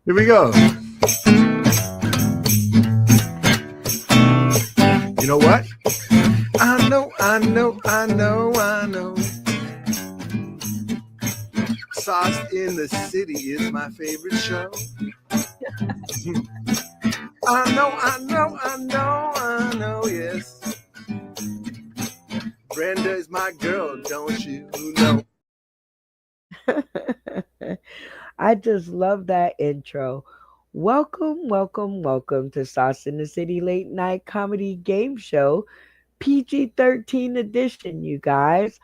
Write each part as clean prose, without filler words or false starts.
Here we go. You know what? I know. Sauce in the City is my favorite show. I know, yes. Brenda is my girl, don't you know? I just love that intro. Welcome to Sauce in the City Late Night Comedy Game Show, PG-13 edition, you guys.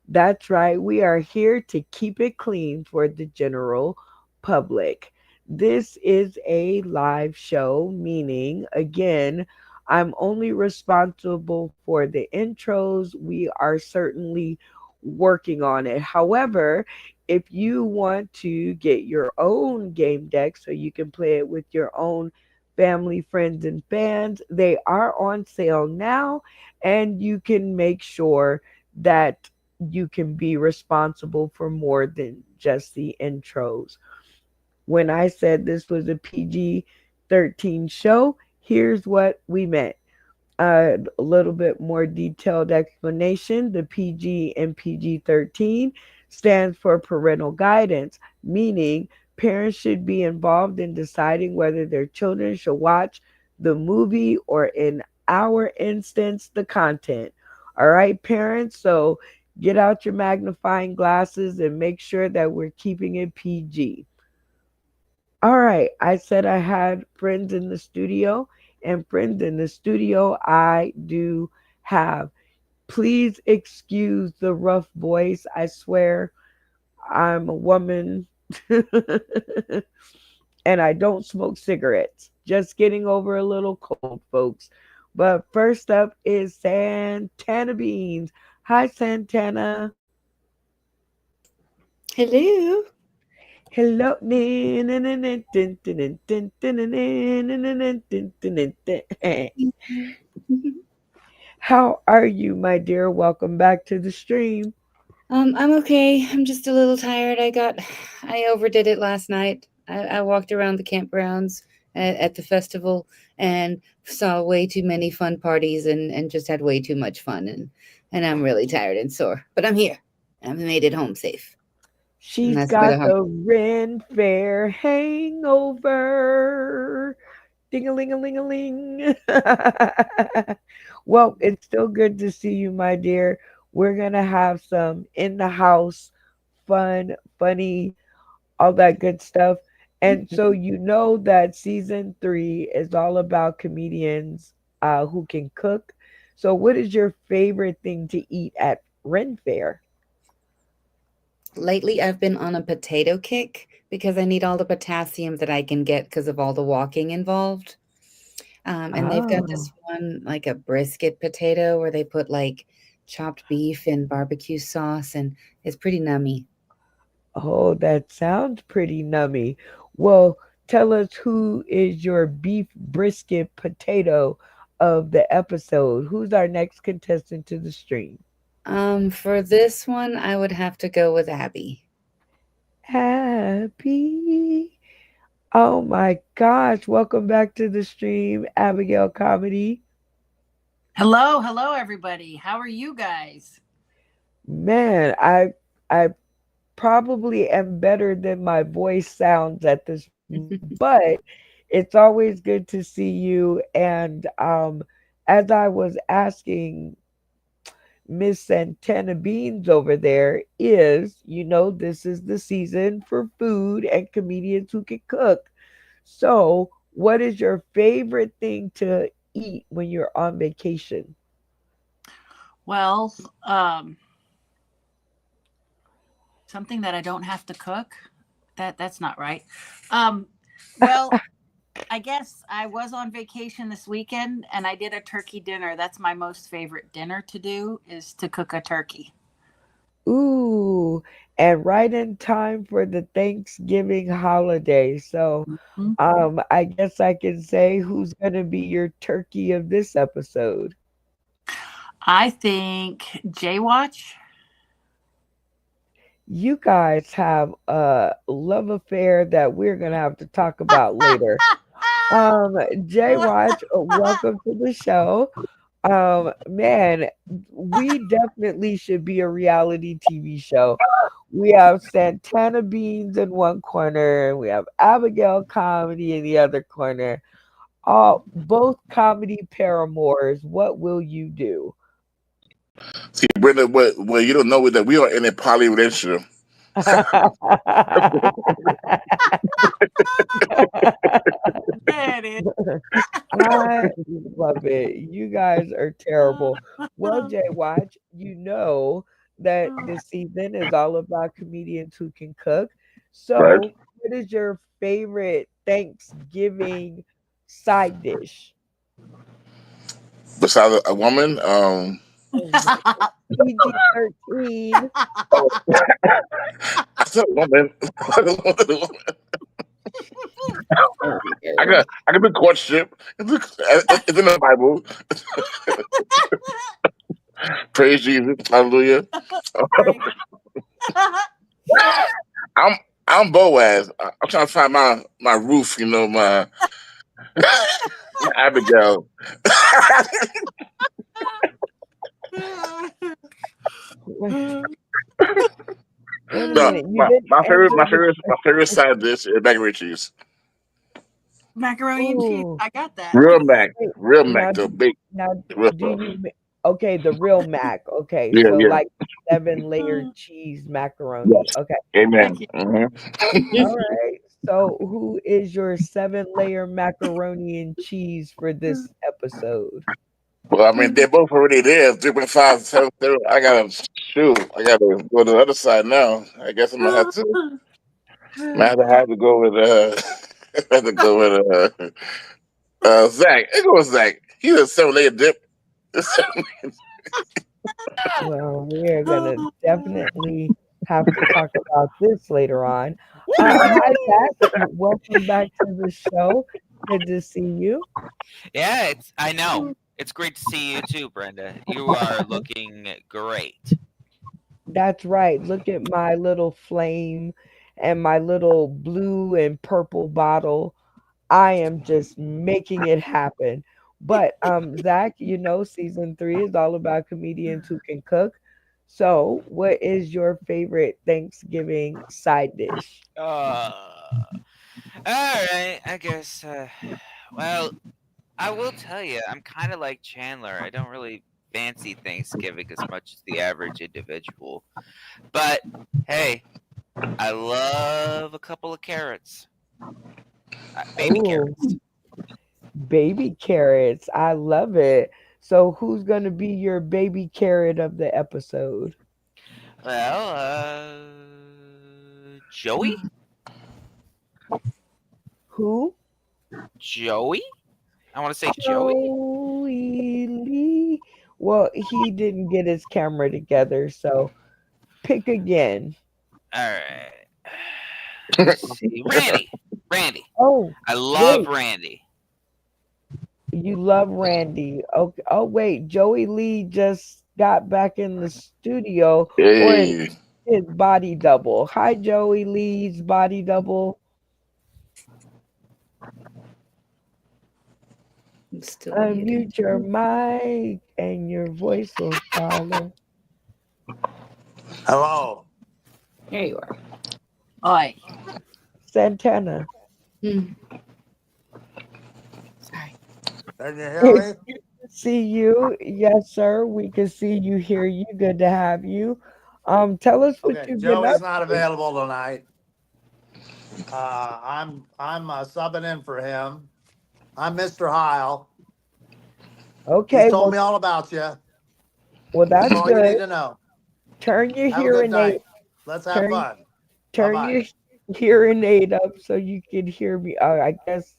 That's right, we are here to keep it clean for the general public. This is a live show, meaning, again, I'm only responsible for the intros. We are certainly working on it. However, if you want to get your own game deck so you can play it with your own family, friends, and fans, they are on sale now, and you can make sure that you can be responsible for more than just the intros. When I said this was a PG 13 show, here's what we meant. A little bit more detailed explanation. The PG and PG-13 stands for parental guidance, meaning parents should be involved in deciding whether their children should watch the movie or, in our instance, the content. All right, parents? So get out your magnifying glasses and make sure that we're keeping it PG. All right, I said I had friends in the studio, and friends in the studio I do have. Please excuse the rough voice. I swear I'm a woman and I don't smoke cigarettes. Just getting over a little cold, folks. But first up is Santana Beans. Hi, Santana. Hello. Hello. How are you, my dear? Welcome back to the stream. I'm okay. I'm just a little tired. I overdid it last night. I walked around the campgrounds at the festival and saw way too many fun parties and just had way too much fun and I'm really tired and sore. But I'm here. I made it home safe. And She's that's where the got hard. the Ren Fair hangover. Ding a ling a ling a ling. Well, it's still good to see you, my dear. We're going to have some in the house fun, funny, all that good stuff. And so you know that season 3 is all about comedians who can cook. So, what is your favorite thing to eat at Ren Fair? Lately, I've been on a potato kick because I need all the potassium that I can get because of all the walking involved. And they've got Oh, this one, like a brisket potato, where they put like chopped beef and barbecue sauce, and it's pretty nummy. oh, that sounds pretty nummy. Well, tell us who is your beef brisket potato of the episode. Who's our next contestant to the stream? For this one, I would have to go with Abby. Happy. Oh my gosh. Welcome back to the stream, Abigail Comedy. Hello, everybody. How are you guys? Man, I probably am better than my voice sounds at this moment, but it's always good to see you. And as I was asking Miss Santana Beans over there, is, this is the season for food and comedians who can cook. So, what is your favorite thing to eat when you're on vacation? Well, um, something that I don't have to cook. That's not right. Um, well, I guess I was on vacation this weekend and I did a turkey dinner. That's my most favorite dinner to do is to cook a turkey. Ooh, and right in time for the Thanksgiving holiday. So, Mhm. I guess I can say who's going to be your turkey of this episode. I think Jaywatch. You guys have a love affair that we're gonna have to talk about later. Um, Jay Watch, welcome to the show. Man, we definitely should be a reality TV show. We have Santana Beans in one corner, and we have Abigail Comedy in the other corner. All both comedy paramours. What will you do? See, Brenda, what you don't know is that we are in a poly relationship. There it is. I love it. You guys are terrible. Well, Jay Watch, you know that this season is all about comedians who can cook. Right? So, what is your favorite Thanksgiving side dish? Besides a woman, PG 13. oh, I said a woman. Oh my God. I got the courtship. It's in the Bible. Praise Jesus, hallelujah. Right. I'm I'm Boaz. I'm trying to find my roof. My Abigail. Wait, wait a No, minute. You didn't my favorite answer the my favorite side dish is macaroni and cheese. Macaroni and cheese. Oh, I got that. wait. Real Now, Mac, the big now, real do stuff. okay, the real mac. Okay, Yeah, so yeah, like 7 layer cheese macaroni. yes. Okay, Amen. Thank you. all right. So, who is your 7 layer macaroni and cheese for this episode? Well, I mean, they're both already there. 3.5, 7, 0. I gotta shoot. I gotta go to the other side now. I guess I'm gonna have to. Have to go with have to go with Zach. I go with Zach. He's a 7 layer dip. Well, we are gonna definitely have to talk about this later on. Hi, Zach. Welcome back to the show. Good to see you. Yeah, I know. It's great to see you too, Brenda. You are looking great. That's right. Look at my little flame and my little blue and purple bottle. I am just making it happen. But Zach, you know, season 3 is all about comedians who can cook. So, what is your favorite Thanksgiving side dish? All right, I guess. Well, I will tell you, I'm kind of like Chandler. I don't really fancy Thanksgiving as much as the average individual. But hey, I love a couple of carrots, baby Oh, carrots. baby carrots. I love it. So, who's going to be your baby carrot of the episode? Well, Joey? Who? Joey? I want to say Joey. Joey Lee. Well, he didn't get his camera together, so pick again. All right. Let's see. Randy. Randy. Oh, I love wait. Randy. You love Randy. Okay. Oh, wait. Joey Lee just got back in the studio, or is Hey, his body double? Hi, Joey Lee's body double. I'm still muted. Unmute your mic and your voice will follow. Hello. Here you are. Oi. Santana. Hmm. Sorry. Can you hear me? See you. Yes, sir. We can see you, hear you. Good to have you. Tell us what Okay. you've been Joey's up not to. available tonight. I'm subbing in for him. I'm Mr. Heil. He's Okay, told me all about you. well, That's that's all you need good. to know. Turn your Have a good hearing aid. night. Let's have Turn fun. turn Bye-bye. your hearing aid up so you can hear me. I guess.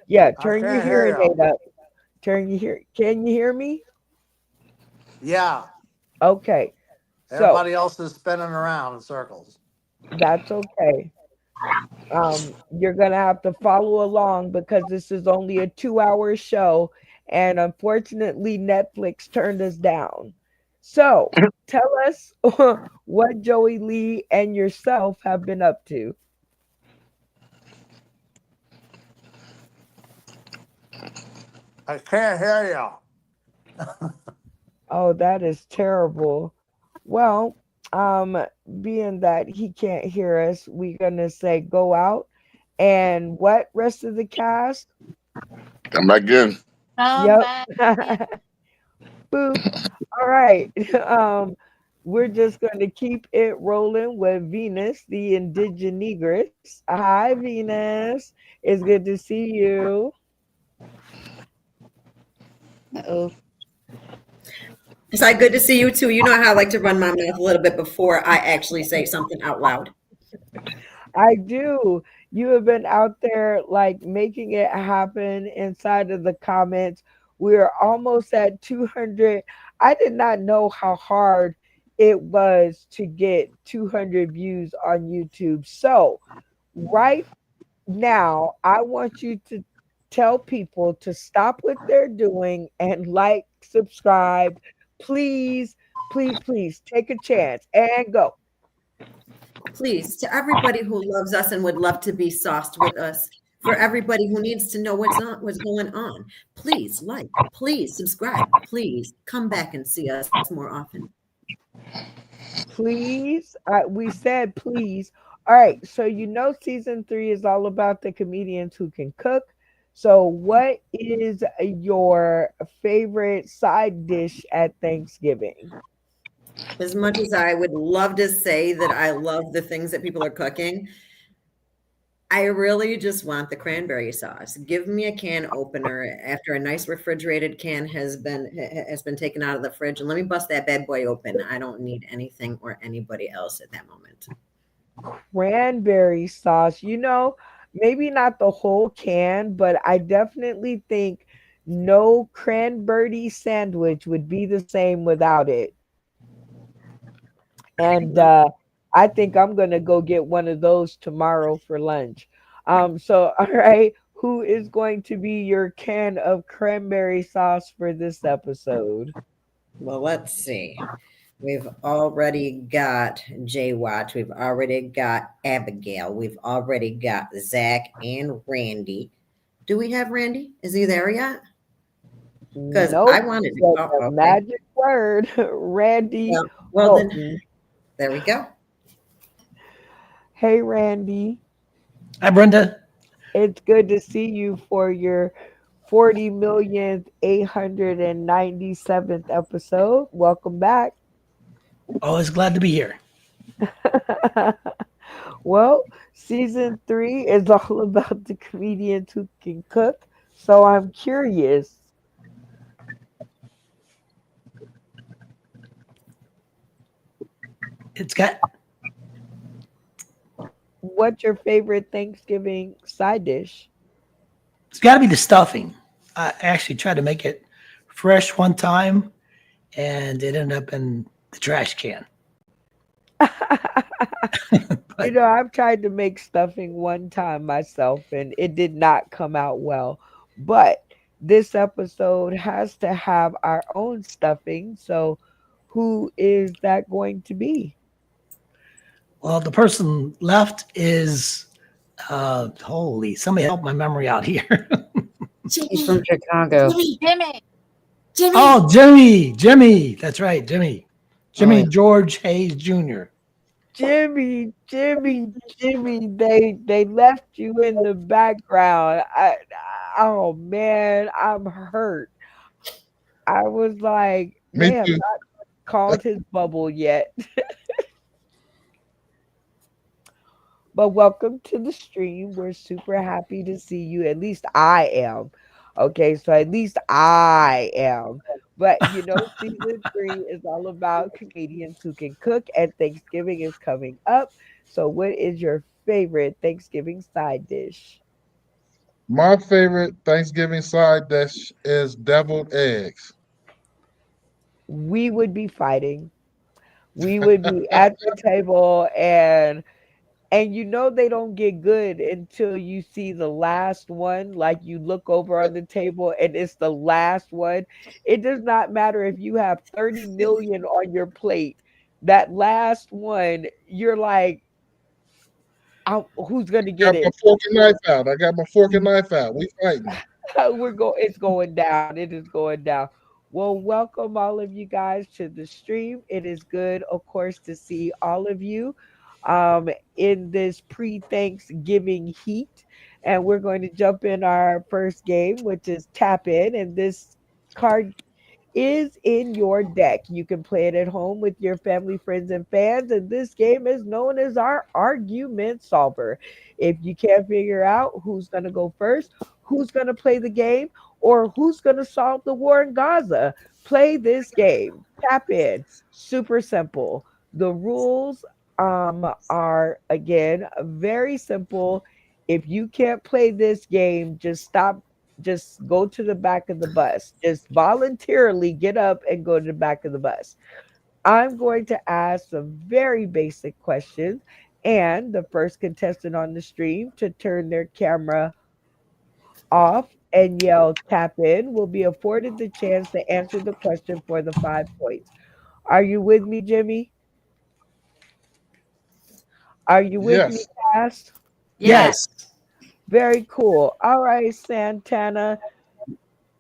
Yeah, I turn your can't hear hearing you. aid up. Turn your hear. Can you hear me? Yeah. Okay. So Everybody else is spinning around in circles. that's okay. You're gonna have to follow along because this is only a 2-hour show, and unfortunately, Netflix turned us down. So tell us what Joey Lee and yourself have been up to. I can't hear Oh, that is terrible. Well, um, being that he can't hear us, we're gonna say go out and what rest of the cast? Come back in. Come Yep. back in. Boop. All right. We're just going to keep it rolling with Venus, the indigenous. Hi, Venus. It's good to see you. Uh-oh. It's like good to see you too. You know how I like to run my mouth a little bit before I actually say something out loud. I do. You have been out there like making it happen inside of the comments. We're almost at 200. I did not know how hard it was to get 200 views on YouTube. So, right now, I want you to tell people to stop what they're doing and like, subscribe. Please, please, please take a chance and go. Please, to everybody who loves us and would love to be sauced with us, for everybody who needs to know what's going on, please like, please subscribe, please come back and see us more often. Please. We said please. All right. So, season three is all about the comedians who can cook. So, what is your favorite side dish at Thanksgiving? As much as I would love to say that I love the things that people are cooking, I really just want the cranberry sauce. Give me a can opener after a nice refrigerated can has been taken out of the fridge, and let me bust that bad boy open. I don't need anything or anybody else at that moment. Cranberry sauce. Maybe not the whole can, but I definitely think no cranberry sandwich would be the same without it. And I think I'm gonna go get one of those tomorrow for lunch. So all right, who is going to be your can of cranberry sauce for this episode? Well, let's see. We've already got Jay Watch. We've already got Abigail. We've already got Zach and Randy. Do we have Randy? Is he there yet? Because I Nope. wanted to. But Oh, the okay. magic word, Randy Well, then Bolton. there we go. Hey, Randy. Hi, Brenda. It's good to see you for your 40,897th episode. Welcome back. Always glad to be here. Well, season three is all about the comedians who can cook. So I'm curious, It's got what's your favorite Thanksgiving side dish? it's got to be the stuffing. I actually tried to make it fresh one time, and it ended up in the trash can. But I've tried to make stuffing one time myself and it did not come out well. But this episode has to have our own stuffing. So who is that going to be? well, the person left is holy. Somebody help my memory out here. He's from Chicago. Jimmy. Oh, Jimmy. That's right, Jimmy. Oh, yeah. Jimmy George Hayes Jr. Jimmy, they left you in the background. Oh man, I'm hurt. I was like, Me they have too. not called his bubble yet. But welcome to the stream. We're super happy to see you. At least I am. Okay, so at least I am. But season three is all about comedians who can cook, and Thanksgiving is coming up. So, what is your favorite Thanksgiving side dish? My favorite Thanksgiving side dish is deviled eggs. We would be fighting. We would be at the table, and And you know they don't get good until you see the last one. Like you look over on the table and it's the last one. It does not matter if you have 30 million on your plate. That last one, you're like, who's gonna get Got my it? fork and knife out. I got my fork and knife out. We fighting. It's going down. It is going down. Well, welcome all of you guys to the stream. It is good, of course, to see all of you in this pre-Thanksgiving heat. And we're going to jump in our first game, which is Tap In. And this card is in your deck. You can play it at home with your family, friends, and fans. And this game is known as our argument solver. If you can't figure out who's going to go first, who's going to play the game, or who's going to solve the war in Gaza, play this game. Tap in. Super simple. The rules are, again, very simple. If you can't play this game, just stop, just go to the back of the bus. Just voluntarily get up and go to the back of the bus. I'm going to ask some very basic questions, and the first contestant on the stream to turn their camera off and yell tap in will be afforded the chance to answer the question for the 5 points. Are you with me, Jimmy? Are you with me, Yes. Cass? Yeah. Yes. Very cool. All right, Santana.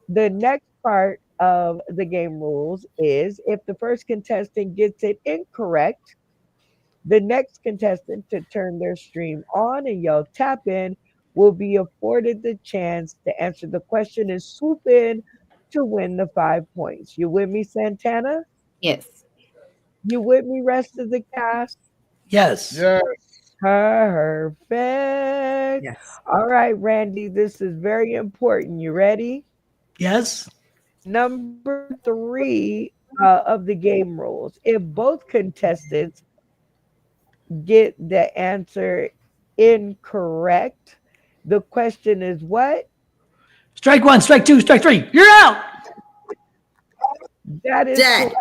The next part of the game rules is if the first contestant gets it incorrect, the next contestant to turn their stream on and yell tap in will be afforded the chance to answer the question and swoop in to win the 5 points. You with me, Santana? Yes. You with me, rest of the cast? Yes. Yeah. Perfect. Yes. All right, Randy, this is very important. You ready? Yes. Number three of the game rules. If both contestants get the answer incorrect, the question is what? Strike one, strike two, strike three. You're out. That is Dead.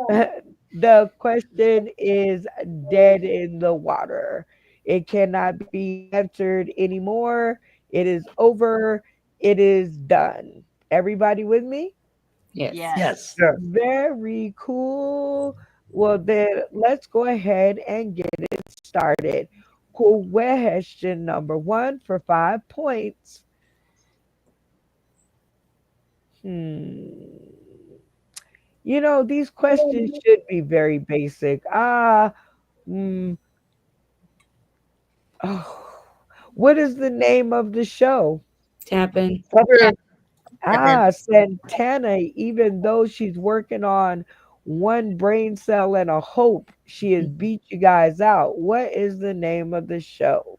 correct. The question is dead in the water. It cannot be answered anymore. It is over. It is done. Everybody with me? Yes. Yes. Yes. Yeah. Very cool. Well, then let's go ahead and get it started. Question number one for 5 points. Hmm. You know, these questions should be very basic. Mm, oh, what is the name of the show? Tap in. Come in. Santana, even though she's working on one brain cell and a hope, she has beat you guys out. What is the name of the show?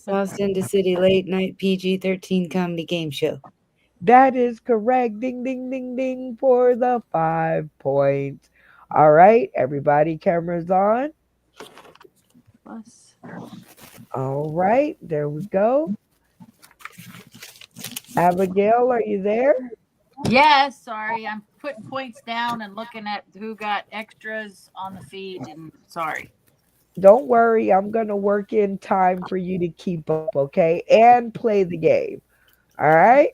Boston to City late night PG-13 comedy game show. That is correct. Ding, ding, ding, ding for the 5 points. All right, everybody, cameras on. Plus. All right, there we go. Abigail, are you there? Yes, sorry. I'm putting points down and looking at who got extras on the feed, and sorry. Don't worry, I'm going to work in time for you to keep up, okay? And play the game. All right?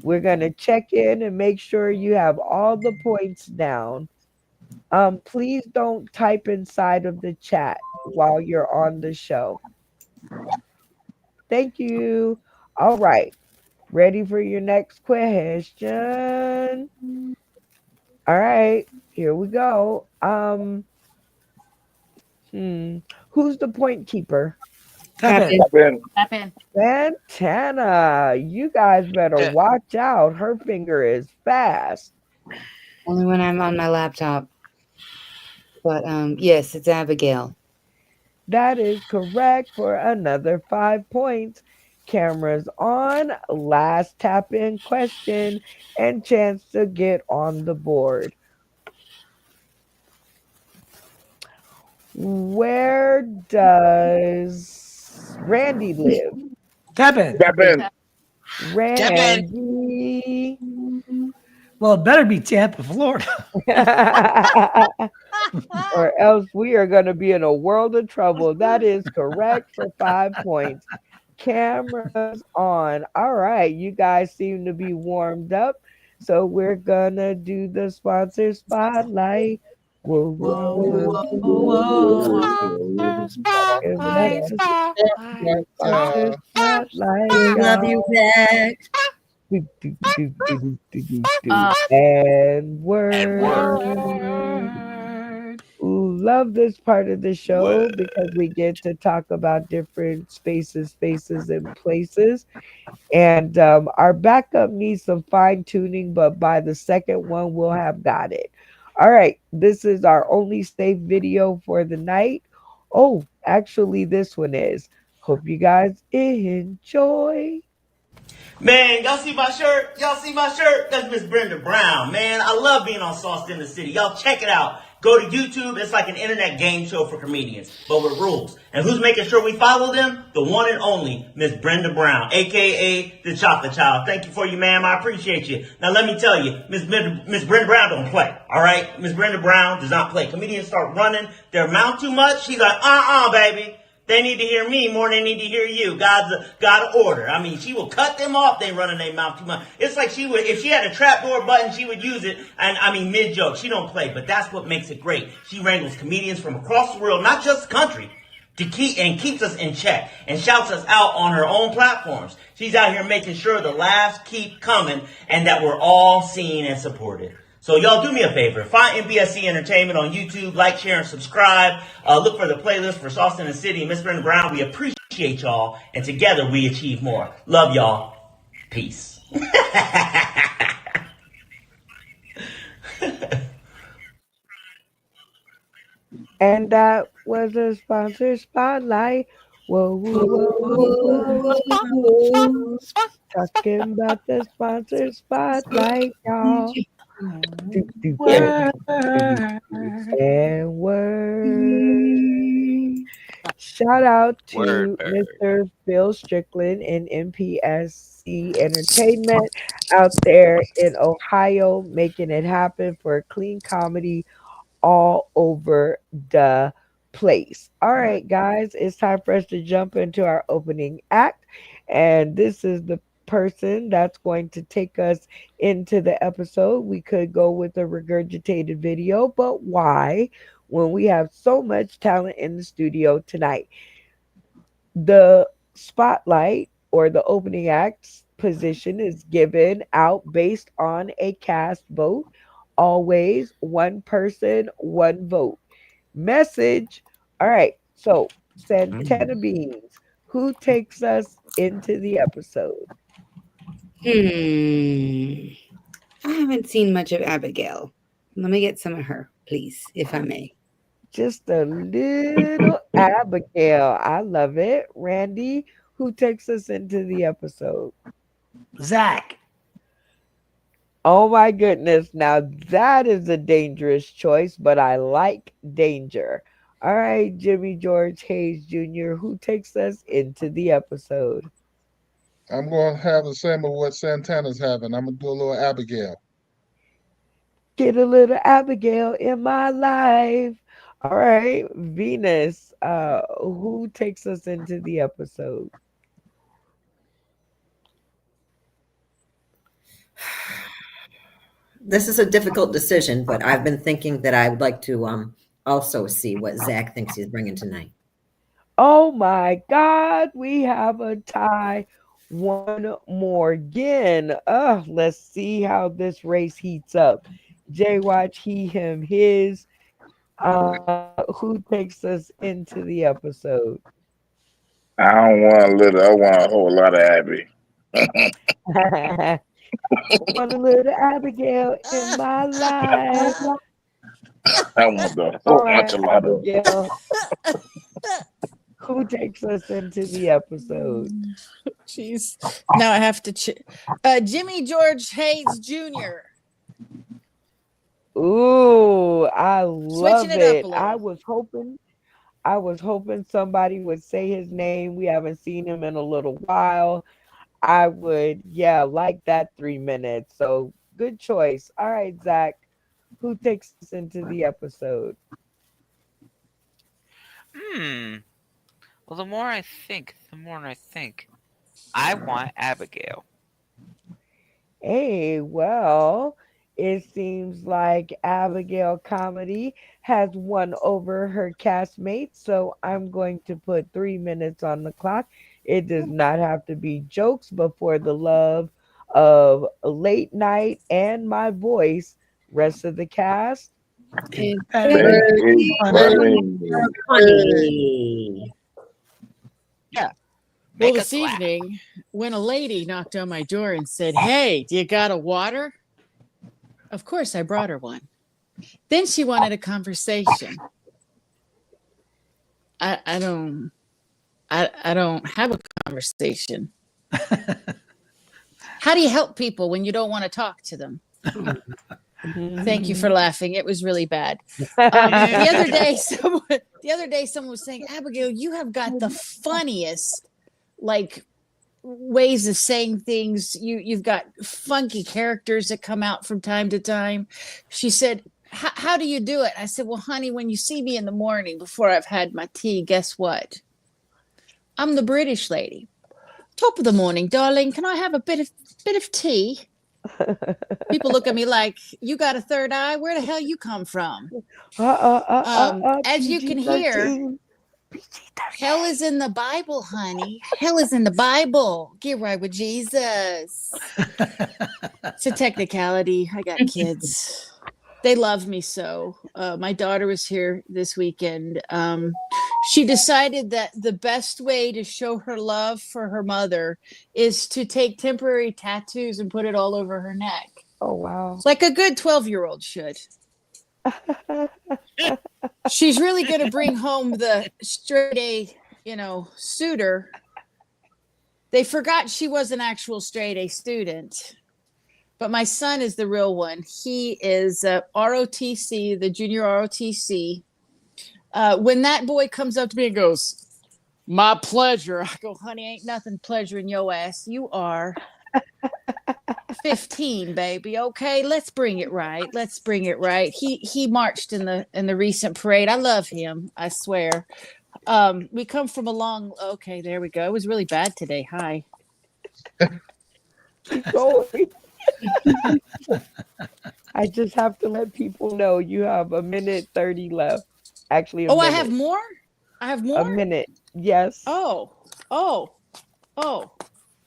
We're going to check in and make sure you have all the points down. Please don't type inside of the chat while you're on the show. Thank you. All right. Ready for your next question? All right. Here we go. Who's the point keeper? Tap Tap in. in. Tap in. Tap in. Santana. You guys better watch out. Her finger is fast. Only when I'm on my laptop. But yes, it's Abigail. That is correct for another 5 points. Cameras on, last tap in question, and chance to get on the board. Where does Randy live? Tap in. Tap in. Randy. Well, it better be Tampa, Florida. Or else we are going to be in a world of trouble. That is correct for 5 points. Cameras on. All right, you guys seem to be warmed up. So we're going to do the sponsor spotlight. Whoa, whoa, Whoa, whoa, whoa, whoa. whoa. Sponsor Give us spotlight, the spotlight, sponsor sponsor spotlight, We love y'all. you, Zach. Do, do, do, do, do, do, do, do. Uh, And and word. word. Ooh, love this part of the show Word. because we get to talk about different spaces, spaces, and places. And our backup needs some fine tuning, but by the second one, we'll have got it. All right, this is our only safe video for the night. Oh, actually, this one is. Hope you guys enjoy. Man, y'all see my shirt? Y'all see my shirt? That's Miss Brenda Brown, man. I love being on Sauce in the City. Y'all check it out. Go to YouTube. It's like an internet game show for comedians, but with rules. And who's making sure we follow them? The one and only Miss Brenda Brown, aka the Chocolate Child. Thank you for you, ma'am. I appreciate you. Now let me tell you, Miss Brenda Brown don't play. All right, Miss Brenda Brown does not play. Comedians start running their mouth too much. She's like, baby. They need to hear me more than they need to hear you. God's God order. I mean, she will cut them off. They running their mouth too much. It's like she would, if she had a trapdoor button, she would use it. And I mean, mid joke, she don't play, but that's what makes it great. She wrangles comedians from across the world, not just the country, to keeps us in check and shouts us out on her own platforms. She's out here making sure the laughs keep coming and that we're all seen and supported. So y'all do me a favor. Find MBSC Entertainment on YouTube. Like, share, and subscribe. Look for the playlist for Sauce in the City and Miss Brenda Brown. We appreciate y'all. And together we achieve more. Love y'all. Peace. And that was a sponsor spotlight. Whoa, whoa, whoa, whoa. Talking about the sponsor spotlight, y'all. Do, do, do, word. do, and word. Shout out Word. to Mr. Phil Strickland and MPSC Entertainment out there in Ohio, making it happen for clean comedy all over the place. All right, guys, it's time for us to jump into our opening act. And this is the person that's going to take us into the episode. We could go with a regurgitated video, but why when we have so much talent in the studio tonight? The spotlight or the opening act's position is given out based on a cast vote. Always one person, one vote. Message. All right. So, Santana Beans, who takes us into the episode? I haven't seen much of Abigail. Let me get some of her, please, if I may. Just a little Abigail. I love it. Randy, who takes us into the episode? Zach. Oh my goodness. Now that is a dangerous choice, but I like danger. All right, Jimmy George Hayes Jr., who takes us into the episode? I'm going to have the same of what Santana's having. I'm going to do a little Abigail. Get a little Abigail in my life. All right, Venus, who takes us into the episode? This is a difficult decision, but I've been thinking that I would like to also see what Zach thinks he's bringing tonight. Oh my God, we have a tie. One more again. Let's see how this race heats up. Jay Watch, he, him, his. Who takes us into the episode? I don't want a little. I want a whole lot of Abby. Want a little Abigail in my life. I want the All whole right, enchilada. Abigail. Who takes us into the episode? Jeez. Now I have to. Jimmy George Hayes Jr. Ooh, I love Switching it up a it. little. I was hoping somebody would say his name. We haven't seen him in a little while. I would, yeah, like that 3 minutes. So Good choice. All right, Zach. Who takes us into the episode? Hmm. Well, the more I think, I want Abigail. Hey, well, it seems like Abigail Comedy has won over her castmates, so I'm going to put 3 minutes on the clock. It does not have to be jokes, but for the love of late night and my voice, rest of the cast. It's Very very funny. funny. Yeah. Well, Make us this laugh. evening, when a lady knocked on my door and said, "Hey, do you got a water?" Of course, I brought her one. Then she wanted a conversation. I don't I don't have a conversation. How do you help people when you don't want to talk to them? Thank you for laughing. It was really bad. The other day, someone was saying, "Abigail, you have got the funniest like ways of saying things. You've got funky characters that come out from time to time." She said, "How do you do it?" I said, "Well, honey, when you see me in the morning before I've had my tea, guess what? I'm the British lady. Top of the morning, darling. Can I have a bit of tea?" People look at me like, "You got a third eye? Where the hell you come from?" As you can hear, PG-13. hell is in the Bible, honey. Hell is in the Bible. Get right with Jesus. It's a technicality. I got kids. They love me so. My daughter was here this weekend. She decided that the best way to show her love for her mother is to take temporary tattoos and put it all over her neck, Oh, wow. like a good 12-year-old should. She's really going to bring home the straight A, suitor. They forgot she was an actual straight A student. But my son is the real one. He is ROTC, the junior ROTC. When that boy comes up to me and goes, "My pleasure," I go, "Honey, ain't nothing pleasuring your ass. You are 15, baby. Okay, let's bring it right. Let's bring it right." He marched in the recent parade. I love him. I swear. We come from a long. Okay, there we go. It was really bad today. Hi. Keep going. I just have to let people know you have a minute 30 left. Actually, a Oh, I have minute. more. I have A more. minute. Yes. Oh, oh, oh.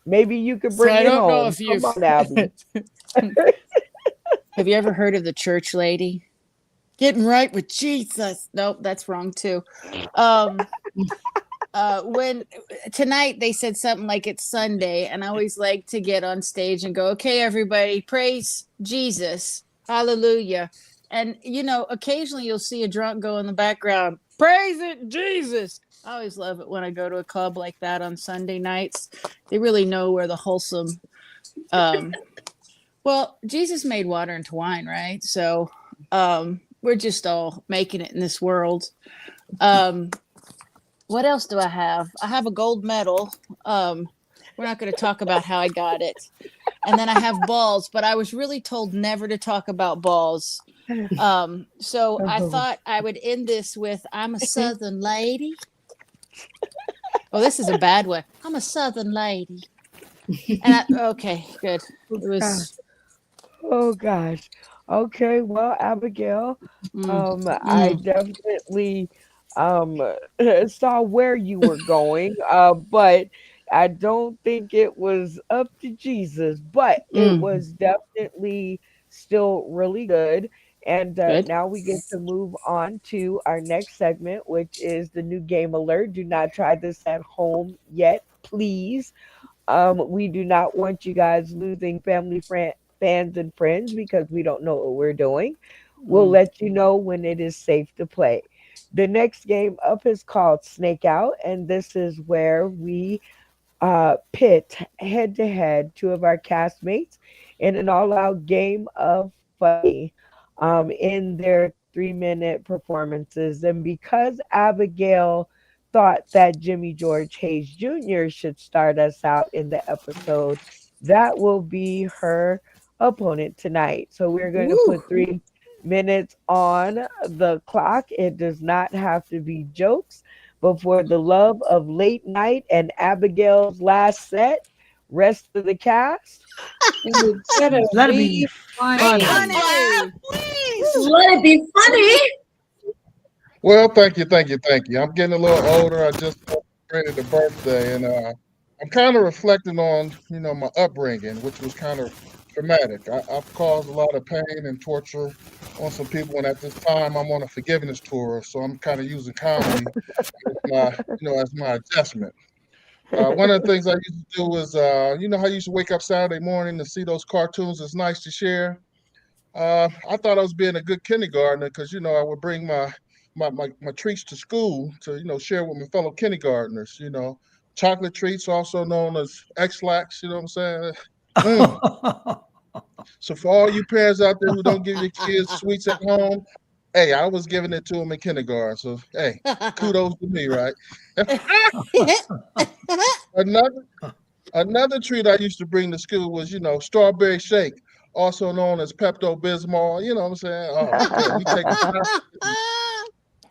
Maybe you could So bring I it don't know home. if Come you've on, Abby. have you ever heard of the church lady? Getting right with Jesus. Nope, that's wrong too. When tonight they said something like it's Sunday, and I always like to get on stage and go, "Okay, everybody, praise Jesus, hallelujah." And occasionally you'll see a drunk go in the background, "Praise it, Jesus." I always love it when I go to a club like that on Sunday nights. They really know where the wholesome. Well, Jesus made water into wine, right? So we're just all making it in this world. What else do I have? I have a gold medal. We're not going to talk about how I got it. And then I have balls, but I was really told never to talk about balls. So I thought I would end this with, "I'm a Southern lady." Oh, this is a bad one. "I'm a Southern lady." And okay, good. It was. Oh gosh. Okay, well, Abigail, I definitely um saw where you were going, but I don't think it was up to Jesus, but it Mm, was definitely still really good. And good. now we get to move on to our next segment, which is the new game alert. Do not try this at home yet, please. We do not want you guys losing fans and friends because we don't know what we're doing. We'll let you know when it is safe to play. The next game up is called Snake Out, and this is where we pit head to head two of our castmates in an all out game of funny in their 3 minute performances. And because Abigail thought that Jimmy George Hayes Jr. should start us out in the episode, that will be her opponent tonight. So we're going to Woo. put 3 minutes on the clock. It does not have to be jokes, but for the love of late night and Abigail's last set, rest of the cast. It better Let it be be Make funny. us funny. laugh, please. Let it be funny. Well, thank you. I'm getting a little older. I just celebrated a birthday, and I'm kind of reflecting on, my upbringing, which was kind of traumatic. I've caused a lot of pain and torture on some people, and at this time, I'm on a forgiveness tour, so I'm kind of using comedy as my adjustment. One of the things I used to do was, how you used to wake up Saturday morning and see those cartoons. It's nice to share. I thought I was being a good kindergartner because I would bring my treats to school to share with my fellow kindergartners. Chocolate treats, also known as X-Lax. You know what I'm saying? Mm. So for all you parents out there who don't give your kids sweets at home, hey, I was giving it to them in kindergarten. So hey, kudos to me, right? another Another treat I used to bring to school was, strawberry shake, also known as Pepto Bismol. You know what I'm saying? Oh boy,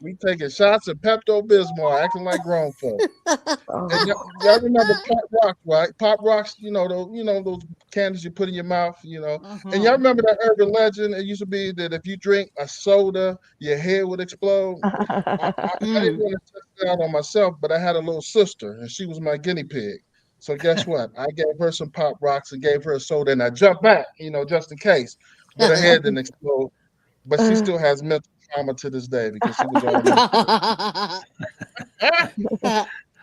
we taking shots of Pepto Bismol, acting like grown folk. And y'all remember Pop Rocks, right? Pop Rocks, those candies you put in your mouth, And y'all remember that urban legend? It used to be that if you drink a soda, your head would explode. I didn't want to test it out on myself, but I had a little sister, and she was my guinea pig. So guess what? I gave her some Pop Rocks and gave her a soda, and I jumped back, just in case. But her head didn't explode. But she still has mental trauma to this day because she was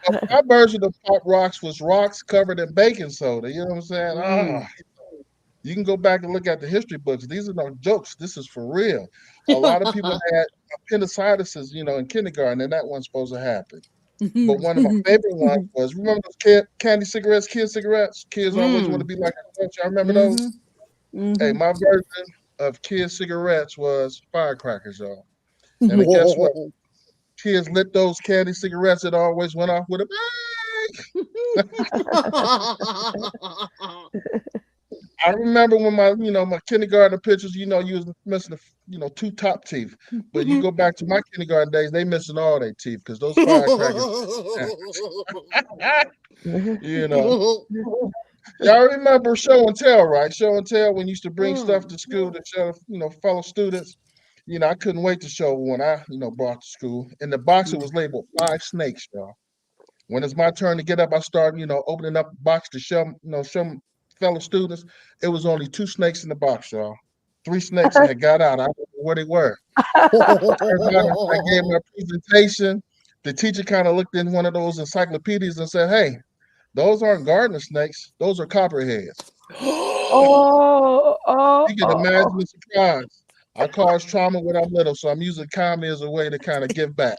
all my version of Pop Rocks was rocks covered in baking soda. You know what I'm saying? You can go back and look at the history books. These are no jokes. This is for real. A lot of people had appendicitis, in kindergarten, and that wasn't supposed to happen. But one of my favorite ones was, remember those candy cigarettes, kid cigarettes? Kids always want to be like adults. Y'all remember those? Hey, my version of kid cigarettes was firecrackers, y'all. And then guess what? Kids lit those candy cigarettes. It always went off with a I remember when my kindergarten pictures, you was missing the, two top teeth. But you go back to my kindergarten days, they missing all their teeth because those firecrackers, you know. Y'all remember show and tell, right? Show and tell when you used to bring stuff to school to show, fellow students. I couldn't wait to show one I, brought to school. In the box, it was labeled 5 snakes, y'all. When it's my turn to get up, I start, opening up the box to show fellow students. It was only 2 snakes in the box, y'all. 3 snakes had got out. I don't know where they were. I gave my presentation. The teacher kind of looked in one of those encyclopedias and said, "Hey, those aren't gardener snakes. Those are copperheads." You can imagine the surprise. I caused trauma when I'm little, so I'm using comedy as a way to kind of give back.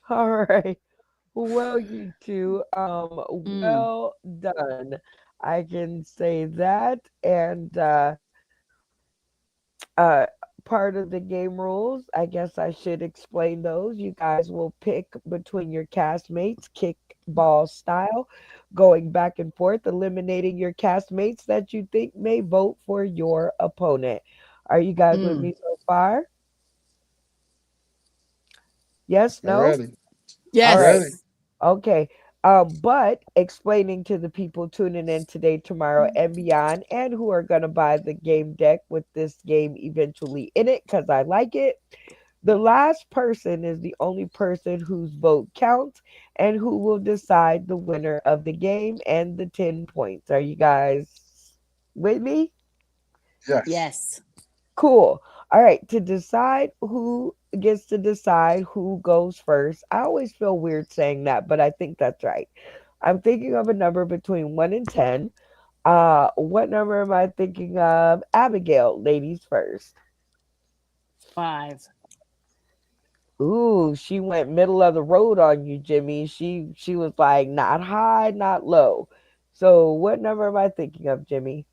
All right. Well, you two, well done. I can say that. And uh, part of the game rules, I guess I should explain those. You guys will pick between your castmates, kickball style, going back and forth, eliminating your castmates that you think may vote for your opponent. Are you guys with me so far? Yes, I'm no? ready. All right. Ready. Okay. But explaining to the people tuning in today, tomorrow, and beyond, and who are going to buy the game deck with this game eventually in it because I like it. The last person is the only person whose vote counts and who will decide the winner of the game and the 10 points. Are you guys with me? Yes. Yes. Cool. All right. To decide who gets to decide who goes first, I always feel weird saying that, but I think that's right. I'm thinking of a number between 1 and 10. What number am I thinking of? Abigail, ladies first. 5. Ooh, she went middle of the road on you, Jimmy. She was like not high, not low. So what number am I thinking of, Jimmy?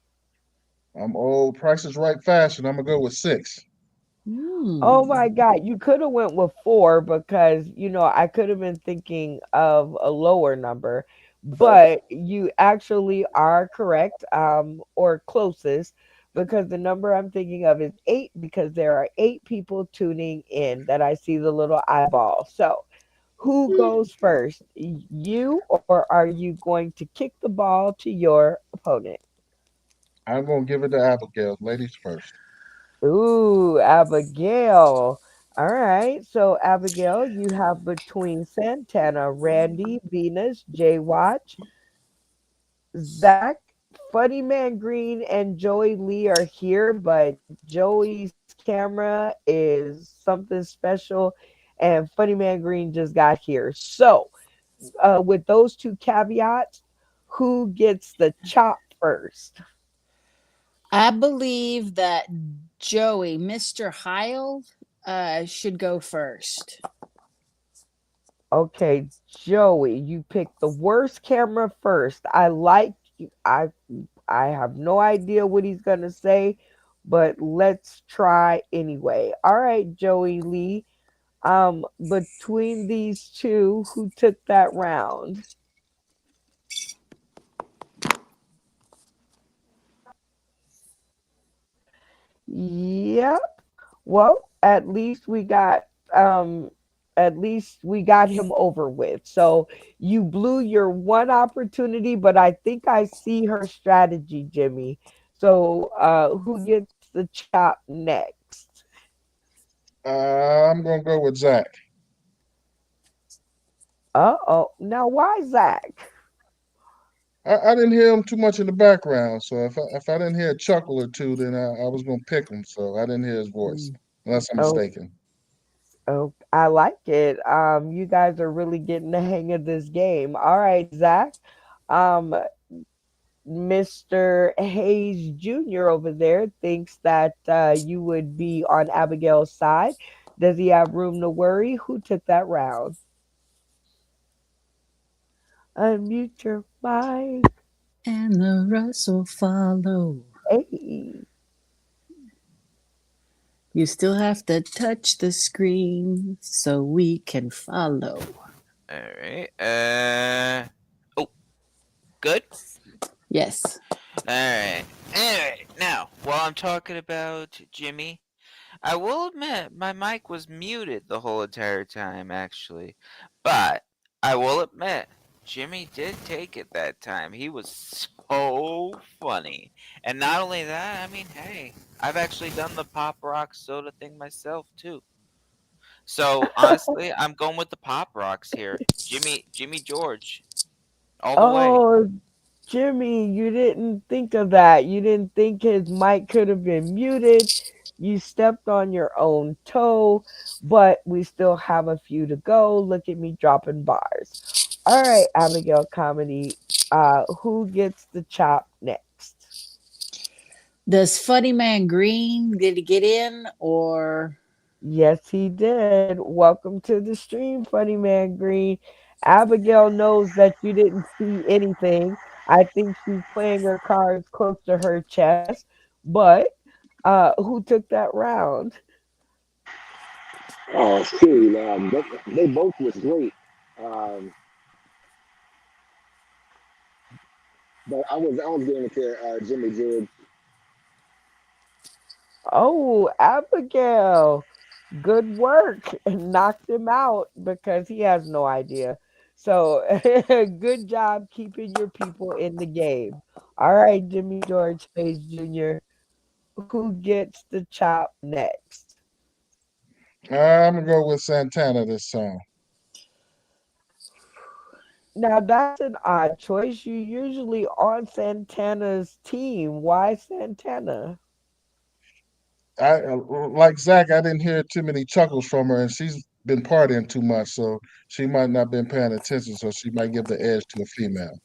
I'm old. Price is right fashion. I'm gonna go with 6. Oh my Hmm. God, you could have went with four because I could have been thinking of a lower number, but you actually are correct, or closest, because the number I'm thinking of is eight because there are eight people tuning in that I see the little eyeball. So, who goes first? You, or are you going to kick the ball to your opponent? I'm gonna give it to Abigail. Ladies first. Ooh, Abigail. All right. So, Abigail, you have between Santana, Randy, Venus, Jay Watch, Zach, Funny Man Green, and Joey Lee are here, but Joey's camera is something special, and Funny Man Green just got here. So, with those two caveats, who gets the chop first? I believe that Joey, Mr. Heil, should go first. Okay, Joey, you picked the worst camera first. I like you. I have no idea what he's gonna say, but let's try anyway. All right, Joey Lee. Between these two, who took that round? Yep. Well, at least we got him over with. So you blew your one opportunity, but I think I see her strategy, Jimmy. So who gets the chop next? I'm gonna go with Zach. Uh-oh. Now why Zach? I didn't hear him too much in the background, so if I didn't hear a chuckle or two, then I was gonna pick him. So I didn't hear his voice, Mm, unless I'm Oh, mistaken. oh, I like it. You guys are really getting the hang of this game. All right, Zach. Um, Mr. Hayes Jr. over there thinks that you would be on Abigail's side. Does he have room to worry? Who took that round? Unmute your mic. And the rest will follow. Hey. You still have to touch the screen so we can follow. All right. Oh, good. Yes. All right. Anyway, now while I'm talking about Jimmy, I will admit my mic was muted the whole entire time, actually. But I will admit, Jimmy did take it that time. He was so funny. And not only that, I mean, hey, I've actually done the Pop Rock soda thing myself, too. So honestly, I'm going with the Pop Rocks here. Jimmy George, all the way. Oh, Jimmy, you didn't think of that. You didn't think his mic could have been muted. You stepped on your own toe, but we still have a few to go. Look at me dropping bars. All right, Abigail Comedy. Who gets the chop next? Does Funny Man Green did he get in or Yes, he did. Welcome to the stream, Funny Man Green. Abigail knows that you didn't see anything. I think she's playing her cards close to her chest. But who took that round? Oh, shoot. They both was great. Um, but I was giving it to Jimmy George. Oh, Abigail. Good work. Knocked him out because he has no idea. So good job keeping your people in the game. All right, Jimmy George Hayes Jr. Who gets the chop next? I'm gonna go with Santana this time. Now that's an odd choice. You're usually on Santana's team. Why Santana? Like Zach, I didn't hear too many chuckles from her, and she's been partying too much, so she might not been paying attention. So she might give the edge to a female.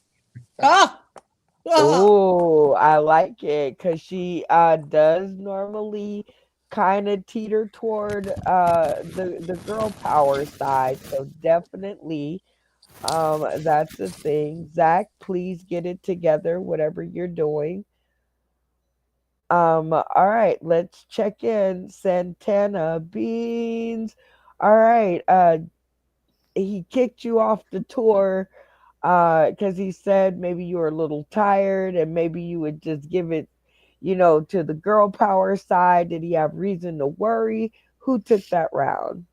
ah, ah. Oh, I like it because she does normally kind of teeter toward the girl power side. So definitely that's a thing. Zach, please get it together, whatever you're doing. All right, let's check in. Santana Beans. All right. He kicked you off the tour because he said maybe you were a little tired and maybe you would just give it, to the girl power side. Did he have reason to worry? Who took that round?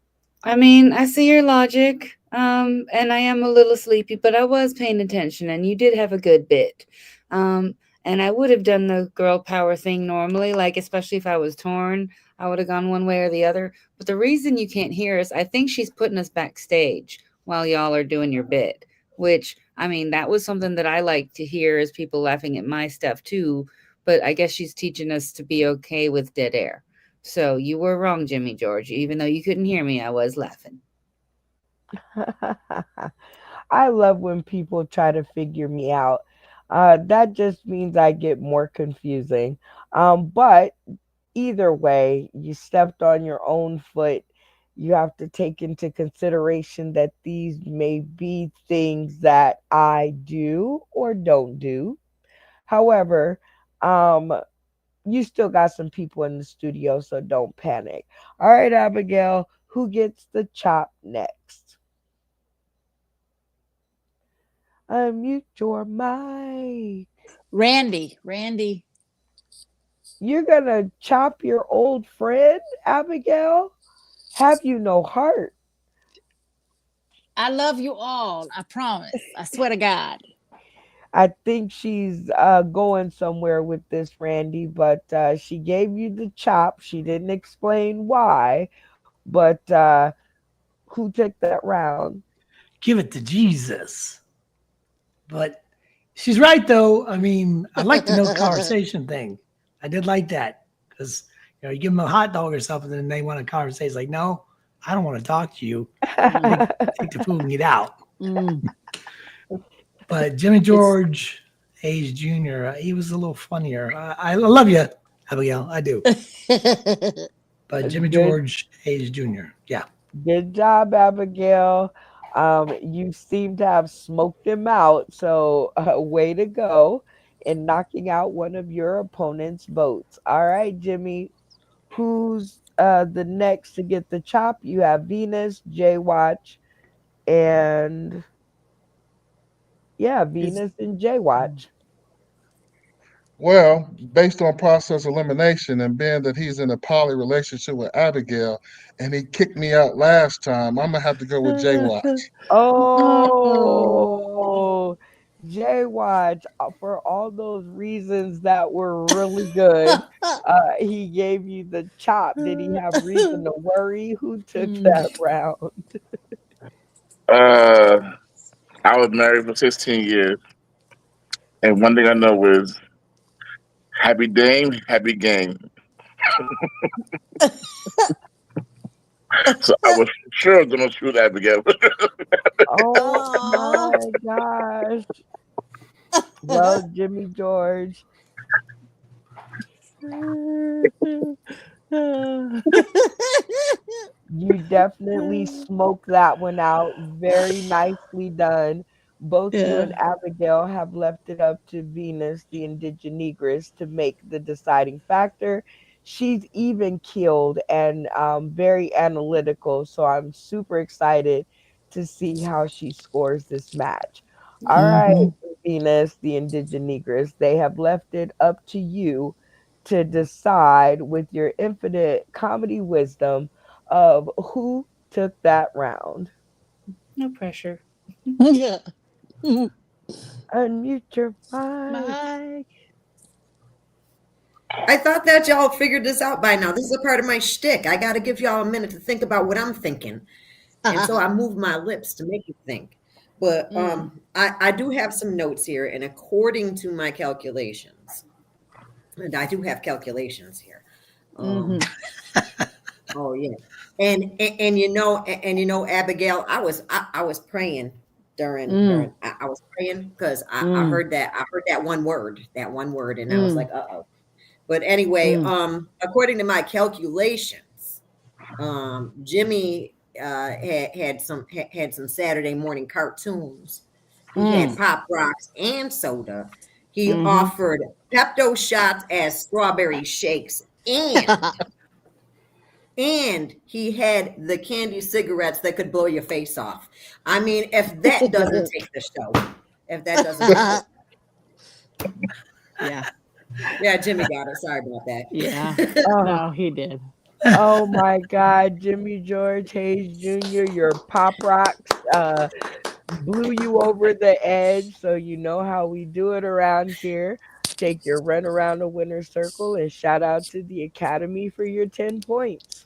I mean, I see your logic. And I am a little sleepy, but I was paying attention and you did have a good bit. And I would have done the girl power thing normally, like especially if I was torn, I would have gone one way or the other. But the reason you can't hear us, I think she's putting us backstage while y'all are doing your bit, which I mean, that was something that I like to hear is people laughing at my stuff too. But I guess she's teaching us to be okay with dead air. So you were wrong, Jimmy George. Even though you couldn't hear me, I was laughing. I love when people try to figure me out. That just means I get more confusing. But either way, you stepped on your own foot. You have to take into consideration that these may be things that I do or don't do. However, um, you still got some people in the studio, so don't panic. All right, Abigail, who gets the chop next? Unmute your mic. Randy. You're gonna chop your old friend, Abigail? Have you no heart? I love you all. I promise. I swear to God. I think she's going somewhere with this, Randy, but she gave you the chop. She didn't explain why, but who took that round? Give it to Jesus. But she's right, though. I mean, I like the no conversation thing. I did like that because you give them a hot dog or something, and they want a conversation. It's like, no, I don't want to talk to you. Take the food and get out. But Jimmy George, Hayes Jr., he was a little funnier. I love you, Abigail. I do. But Jimmy George, Hayes Jr., yeah. Good job, Abigail. You seem to have smoked him out, so way to go in knocking out one of your opponent's votes. All right, Jimmy, who's the next to get the chop? You have Venus, J Watch, and Venus and J Watch. Well, based on process elimination and being that he's in a poly relationship with Abigail and he kicked me out last time, I'm gonna have to go with J Watch. Oh, J Watch, for all those reasons that were really good, he gave you the chop. Did he have reason to worry? Who took that round? I was married for 16 years, and one thing I know is happy dame, happy game. So I was sure going to shoot Abigail. Oh my gosh. Well, Jimmy George. You definitely smoked that one out. Very nicely done. Both you and Abigail have left it up to Venus, the Indigenegress, to make the deciding factor. She's even keeled and very analytical, so I'm super excited to see how she scores this match. All right, Venus, the Indigenegress, they have left it up to you to decide with your infinite comedy wisdom of who took that round. No pressure. Yeah. Unmute your mic. I thought that y'all figured this out by now. This is a part of my shtick. I got to give y'all a minute to think about what I'm thinking. And so I move my lips to make you think. But I do have some notes here. And according to my calculations, and I do have calculations here. Oh yeah. And Abigail, I was praying during I was praying because I heard that one word, and I was like, uh-oh. But anyway, according to my calculations, Jimmy had some Saturday morning cartoons. He had Pop Rocks and soda. He offered Pepto shots as strawberry shakes, and he had the candy cigarettes that could blow your face off. I mean, if that doesn't take the show, Yeah. Yeah, Jimmy got it. Sorry about that. Yeah. Oh, No, he did. oh my God, Jimmy George Hayes Jr., your Pop Rocks blew you over the edge. So you know how we do it around here. Take your run around the winner's circle and shout out to the Academy for your 10 points.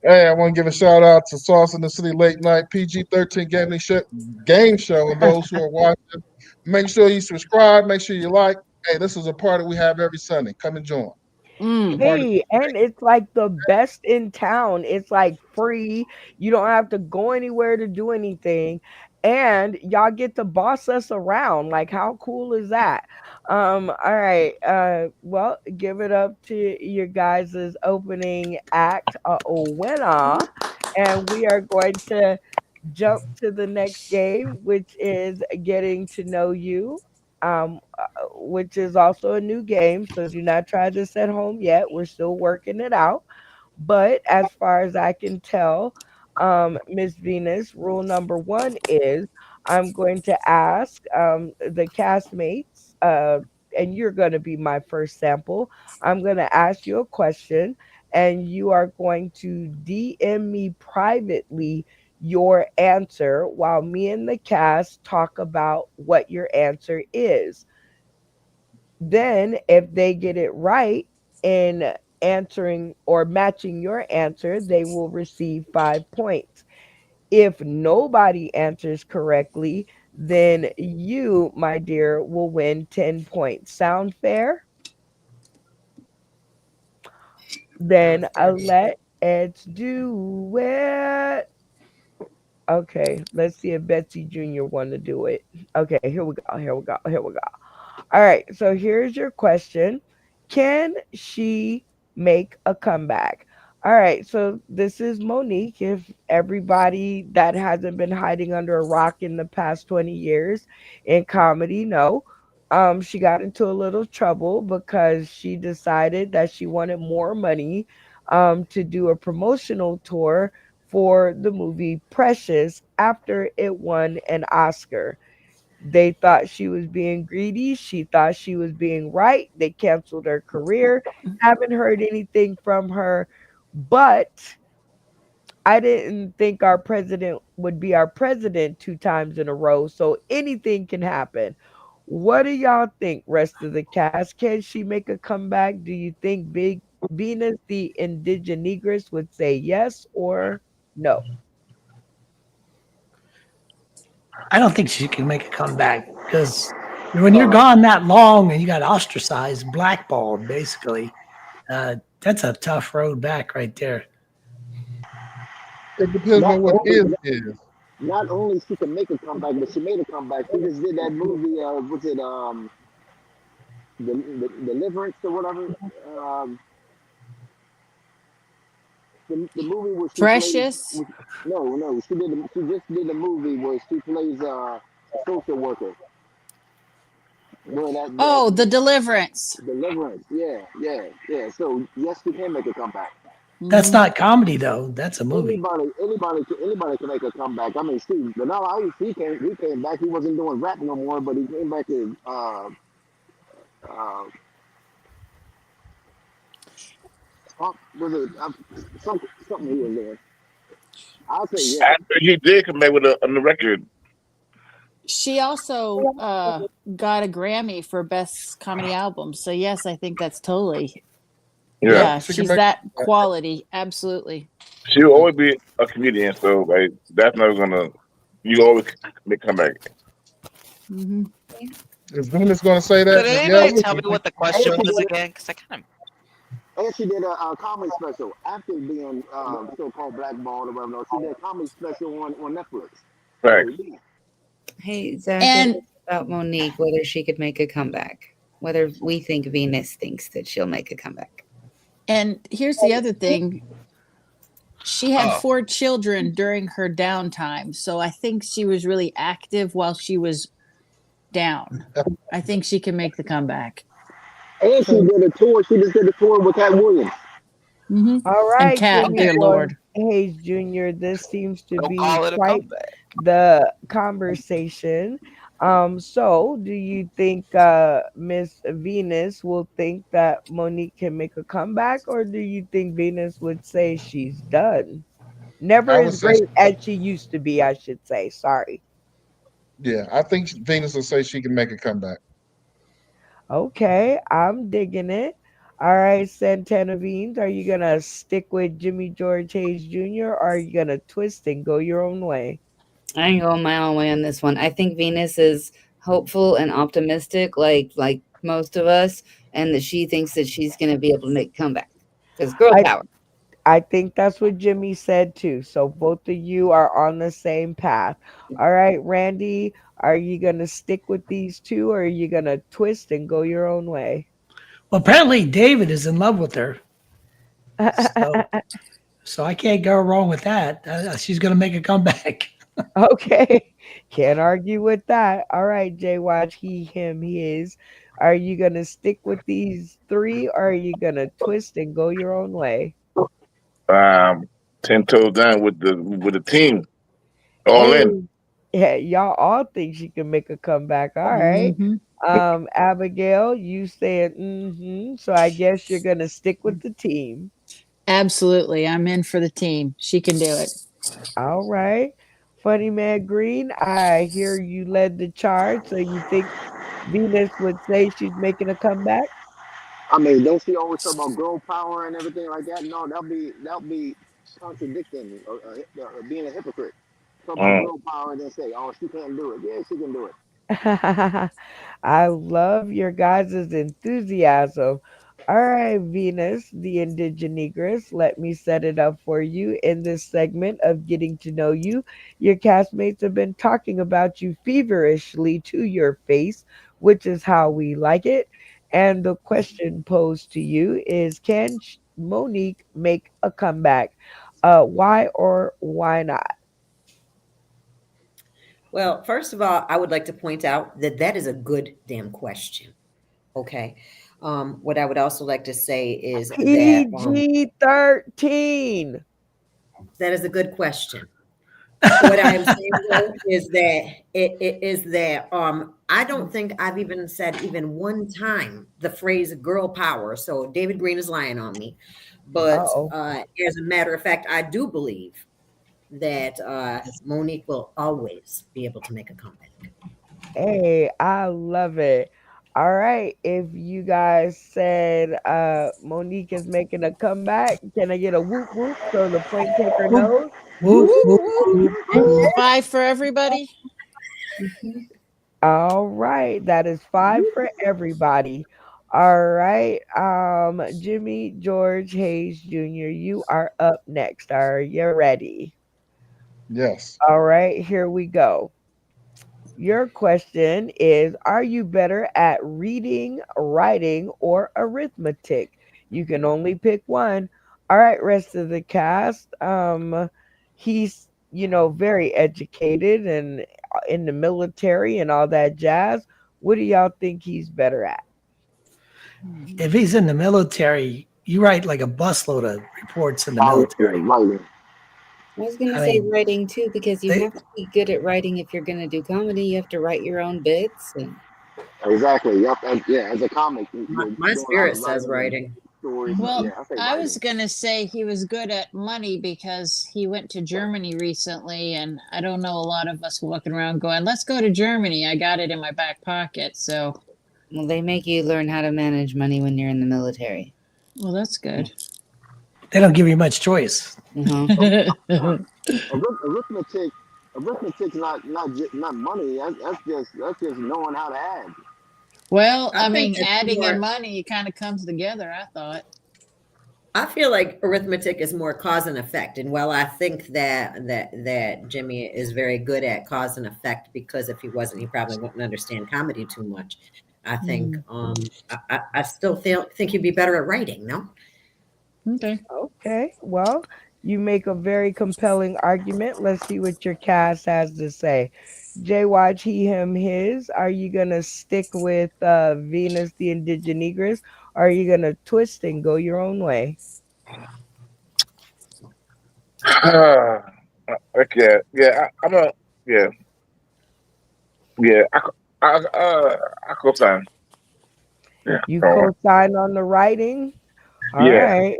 Hey, I want to give a shout out to Sauce in the City Late Night PG-13 game show. And those who are watching, make sure you subscribe. Make sure you like. Hey, this is a party we have every Sunday. Come and join. The party. Hey, and it's like the best in town. It's like free. You don't have to go anywhere to do anything. And y'all get to boss us around. Like, how cool is that? All right. Well, give it up to your guys' opening act, winner. And we are going to jump to the next game, which is getting to know you, which is also a new game. So do not try this at home yet. We're still working it out. But as far as I can tell, Miss Venus, rule number one is I'm going to ask the castmates, and you're going to be my first sample. I'm going to ask you a question, and you are going to DM me privately your answer while me and the cast talk about what your answer is. Then, if they get it right in answering or matching your answer, they will receive 5 points. If nobody answers correctly, then you, my dear, will win 10 points. Sound fair? Then let's do it. Okay, let's see if Betsy Jr. want to do it. Okay, here we go. Here we go. Here we go. All right, so here's your question. Can she make a comeback? All right, so this is Monique. If everybody that hasn't been hiding under a rock in the past 20 years in comedy, no. She got into a little trouble because she decided that she wanted more money to do a promotional tour for the movie Precious after it won an Oscar. They thought she was being greedy. She thought she was being right. They canceled her career. Haven't heard anything from her. But I didn't think our president would be our president 2 times in a row. So anything can happen. What do y'all think, rest of the cast? Can she make a comeback? Do you think Big Venus, the indigenous, would say yes or no? I don't think she can make a comeback because when you're gone that long and you got ostracized, blackballed, basically, that's a tough road back right there. It depends Not on what only is. not only she can make a comeback, but she made a comeback. She just did that movie. Was it the Deliverance or whatever? Um, the movie where she plays. Precious. No, she just did a movie where she plays a social worker. Where that Oh, the Deliverance. Deliverance. Yeah. So yes, she can make a comeback. That's not comedy though. That's a movie. Anybody can make a comeback. I mean, Steve, Vanilla Ice, he came back. He wasn't doing rap no more, but he came back to uh, was it something he was doing. I'll say yeah. After he did come back with on the record. She also got a Grammy for Best Comedy Album. So yes, I think that's totally. Yeah, she's that quality. Absolutely. She'll always be a comedian, so like that's never gonna. You always come back. Mm-hmm. Is Venus gonna say that? Could anybody tell me what the question was again? Because I kind of. And she did a comedy special after being so-called blackballed or whatever. She did a comedy special on Netflix. Right. Hey, Zach, And about Monique, whether she could make a comeback, whether we think Venus thinks that she'll make a comeback. And here's the other thing. She had 4 children during her downtime. So I think she was really active while she was down. I think she can make the comeback. And she So, did a tour. She just did a tour with Cat Williams. Hmm. all And right, Cat, Jimmy dear George Lord. Hayes Jr., this seems to Don't be call it a quite comeback. the conversation. So do you think Miss Venus will think that Monique can make a comeback, or do you think Venus would say she's done? Never I as would say, great as she used to be, I should say. Sorry. yeah, I think Venus will say she can make a comeback. Okay, I'm digging it. All right, Santana Beans, are you gonna stick with Jimmy George Hayes Jr. or are you gonna twist and go your own way? I ain't going my own way on this one. I think Venus is hopeful and optimistic, like most of us, and that she thinks that she's going to be able to make a comeback because girl I power. I think that's what Jimmy said too. So both of you are on the same path. All right, Randy, are you gonna stick with these two or are you gonna twist and go your own way? Well, apparently David is in love with her, so I can't go wrong with that. She's going to make a comeback. Okay, can't argue with that. All right, Jay, watch he, him, his. Are you gonna stick with these three, or are you gonna twist and go your own way? 10 toes down with the team, all in. Hey, yeah, y'all all think she can make a comeback. All right. Hmm. Abigail, you said mm-hmm, so I guess you're gonna stick with the team. Absolutely. I'm in for the team. She can do it. All right. Funny Man Green, I hear you led the charge, so you think Venus would say she's making a comeback? I mean, don't she always talk about girl power and everything like that? No, that'll be contradicting being a hypocrite. Talk about Mm. girl power and then say, "Oh, she can't do it." Yeah, she can do it. I love your guys' enthusiasm. All right, Venus, the Indigenegress, let me set it up for you in this segment of getting to know you. Your castmates have been talking about you feverishly to your face, which is how we like it. And the question posed to you is, can Monique make a comeback? Why or why not? Well, first of all, I would like to point out that that is a good damn question. Okay. What I would also like to say is that PG-13. that is a good question. What I am saying though is that it is that I don't think I've even said even one time the phrase girl power. So David Green is lying on me. But Uh-oh. as a matter of fact, I do believe that Monique will always be able to make a comeback. Hey, I love it. All right. If you guys said Monique is making a comeback, can I get a whoop whoop so the point taker Whoop, knows? Woo, whoop, whoop, woo. whoop, whoop. 5 for everybody. All right. That is five for everybody. All right. Jimmy George Hayes Jr., you are up next. Are you ready? Yes. All right, here we go. Your question is, are you better at reading, writing, or arithmetic? You can only pick one. All right, rest of the cast. He's, very educated and in the military and all that jazz. What do y'all think he's better at? If he's in the military, you write like a busload of reports in the Oh, yeah, military. right. I was going to I say mean, writing too, because you they, have to be good at writing if you're going to do comedy. You have to write your own bits. And Exactly. Yep. And yeah, as a comic, you're My doing a lot spirit of says writing and writing. stories. So Well, yeah, I say I was writing. going to say he was good at money because he went to Germany recently. And I don't know a lot of us walking around going, let's go to Germany. I got it in my back pocket. So, well, they make you learn how to manage money when you're in the military. well, that's good. they don't give you much choice. Arithmetic, arithmetic's not money. That's just knowing how to add. Well, I I think mean, it's adding and more. money kind of comes together, I thought. I feel like arithmetic is more cause and effect, and while I think that Jimmy is very good at cause and effect, because if he wasn't, he probably wouldn't understand comedy too much. I think Mm, I still think he'd be better at writing. No, okay. Okay, well, You make a very compelling argument. Let's see what your cast has to say. Jay Watch, he, him, his. Are you gonna stick with Venus the Indigenegris? Or are you gonna twist and go your own way? Okay, yeah, I'm a yeah, yeah. I co-sign. Yeah, You all right. co-sign on the writing? All Yeah. right.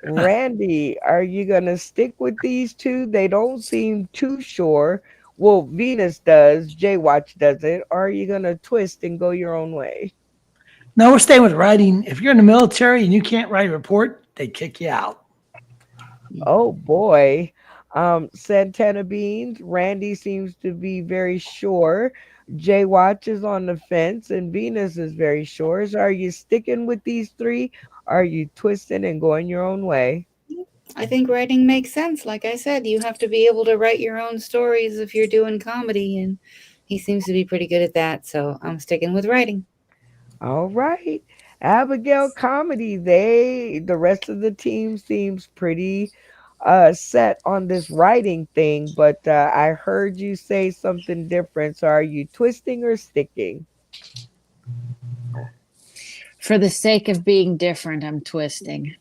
Randy, are you going to stick with these two? They don't seem too sure. Well, Venus does, Watch doesn't. Or are you going to twist and go your own way? No, we're staying with writing. If you're in the military and you can't write a report, they kick you out. Oh boy. Santana Beans, Randy seems to be very sure. Watch is on the fence and Venus is very sure. So are you sticking with these three? Are you twisting and going your own way? I think writing makes sense. Like I said, you have to be able to write your own stories if you're doing comedy, and he seems to be pretty good at that. So I'm sticking with writing. All right. Abigail Comedy, the rest of the team seems pretty set on this writing thing, but I heard you say something different. So are you twisting or sticking? For the sake of being different, I'm twisting.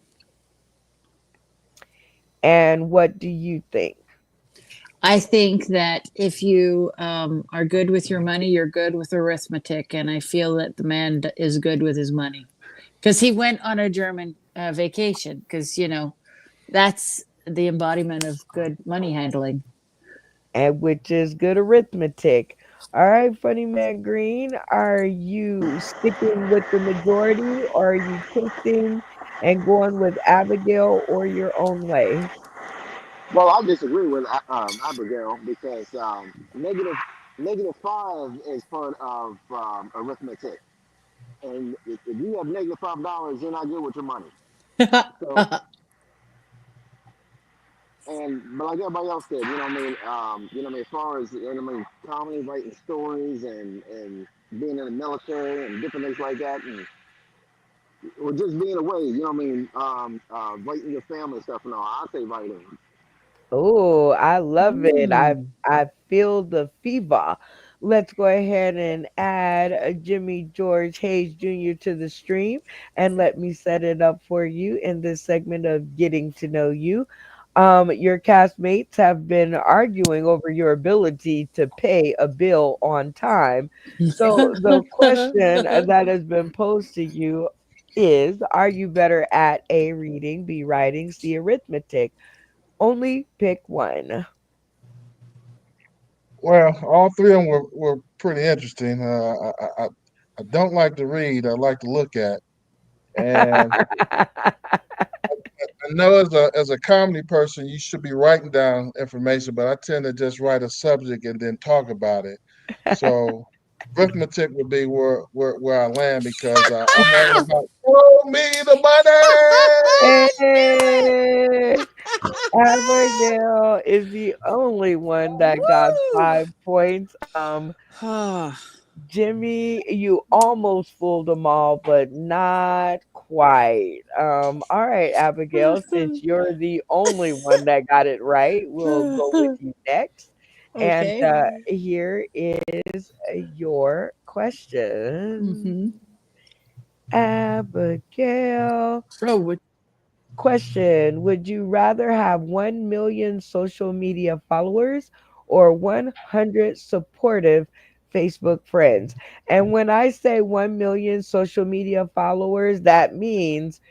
And what do you think? I think that if you are good with your money, you're good with arithmetic. And I feel that the man is good with his money because he went on a German vacation because, that's the embodiment of good money handling. And which is good arithmetic. All right, Funny Man Green, are you sticking with the majority or are you twisting and going with Abigail or your own way? Well, I disagree with Abigail because -5 is part of arithmetic, and if you have -$5, you're not good with your money. So, and but like everybody else said, you know what I mean. You know what I mean. As far as you know what I mean, comedy, writing stories, and being in the military and different things like that, and or just being away. You know what I mean. Writing your family and stuff. No, I say writing. Oh, I love it. Mm. I feel the fever. Let's go ahead and add Jimmy George Hayes Jr. to the stream and let me set it up for you in this segment of Getting to Know You. Your castmates have been arguing over your ability to pay a bill on time. So the question that has been posed to you is, are you better at A, reading, B, writing, C, arithmetic? Only pick one. Well, all three of them were pretty interesting. I don't like to read. I like to look at, and I know as a comedy person, you should be writing down information, but I tend to just write a subject and then talk about it. So arithmetic would be where I land because I'm all about throw me the Hey, Abigail is the only one that got Woo! 5 points. Jimmy, you almost fooled them all, but not quite. All right, Abigail, since you're the only one that got it right, we'll go with you next. And Okay. here is your question. Mm-hmm. Abigail. Oh, what? Question: would you rather have 1 million social media followers or 100 supportive Facebook friends? And when I say 1 million social media followers, that means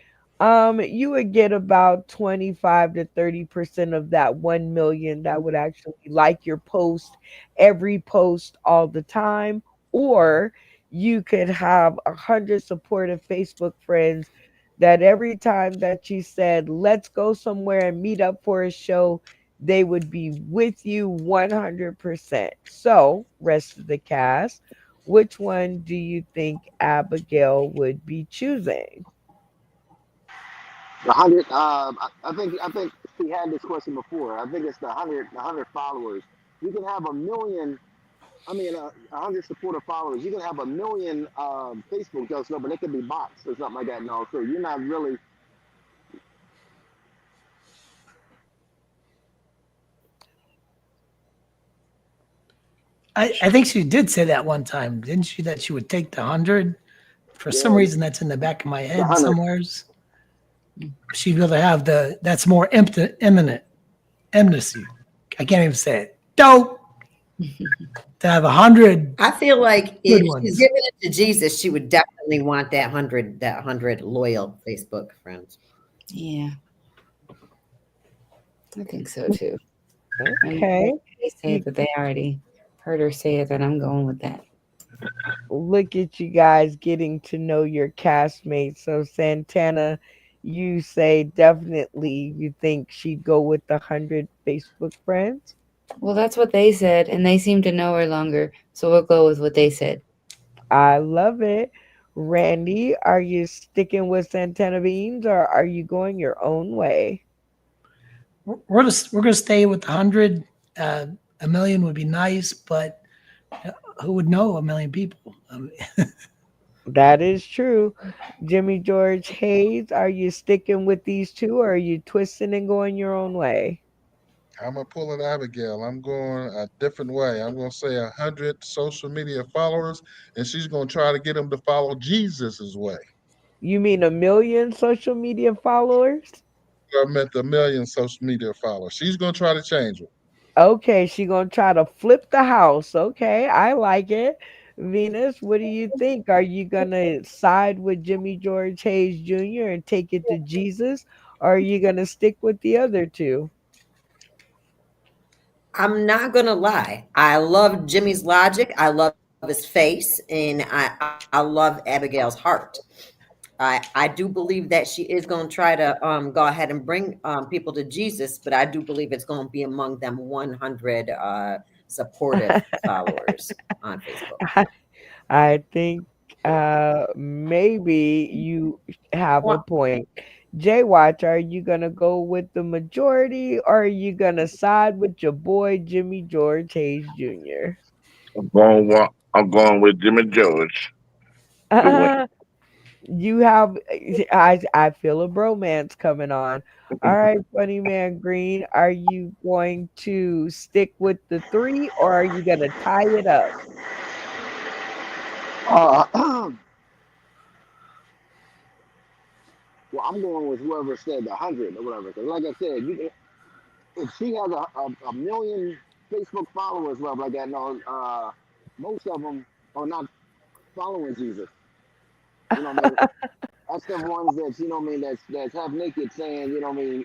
you would get about 25 to 30% of that 1 million that would actually like your post, every post all the time, or you could have 100 supportive Facebook friends that every time that you said, let's go somewhere and meet up for a show, they would be with you 100%. So, rest of the cast, which one do you think Abigail would be choosing? 100. I think we had this question before. I think it's the 100 followers. You can have a million. I mean, 100 supportive followers. You can have a million Facebook jokes, no, but they could be bots or something like that. No, so you're not really. I think she did say that one time, didn't she? That she would take the 100. For some Yeah, reason, that's in the back of my the head 100. somewheres. She'd rather have that's more imminent, amnesty. I can't even say it. Dope to have 100 I feel like good if she's ones. giving it to Jesus, she would definitely want that hundred loyal Facebook friends. Yeah, I think so too. And Okay. they say You that they already heard her say it, that I'm going with that. look at you guys getting to know your castmates. So Santana, you say definitely you think she'd go with the 100 Facebook friends. Well, that's what they said, and they seem to know her longer, so we'll go with what they said. I love it. Randy, are you sticking with Santana Beans or are you going your own way? We're gonna stay with 100. A million would be nice, but who would know a million people? That is true. Jimmy George Hayes, are you sticking with these two or are you twisting and going your own way? I'm gonna pull an Abigail. I'm going a different way. I'm gonna say 100 social media followers, and she's gonna try to get them to follow Jesus's way. You mean a million social media followers? I meant a million social media followers. She's gonna try to change them. Okay, she gonna try to flip the house. Okay, I like it. Venus, what do you think? Are you gonna side with Jimmy George Hayes Jr. and take it to Jesus, or are you gonna stick with the other two? I'm not gonna lie. I love Jimmy's logic. I love his face, and I love Abigail's heart. I do believe that she is going to try to go ahead and bring people to Jesus, but I do believe it's going to be among them 100 supportive followers on Facebook. I think maybe you have a Well, point. Jay Watch, are you gonna go with the majority or are you gonna side with your boy Jimmy George Hayes Jr.? I'm going with Jimmy George to win. You have I feel a bromance coming on. All right, funny man Green, are you going to stick with the three or are you gonna tie it up? Uh, well, I'm going with whoever said 100 or whatever. Because, like I said, if she has a million Facebook followers, love like that, no, most of them are not following Jesus. You know what I mean? That's the ones that you know what I mean. That's half naked, saying you know what I mean.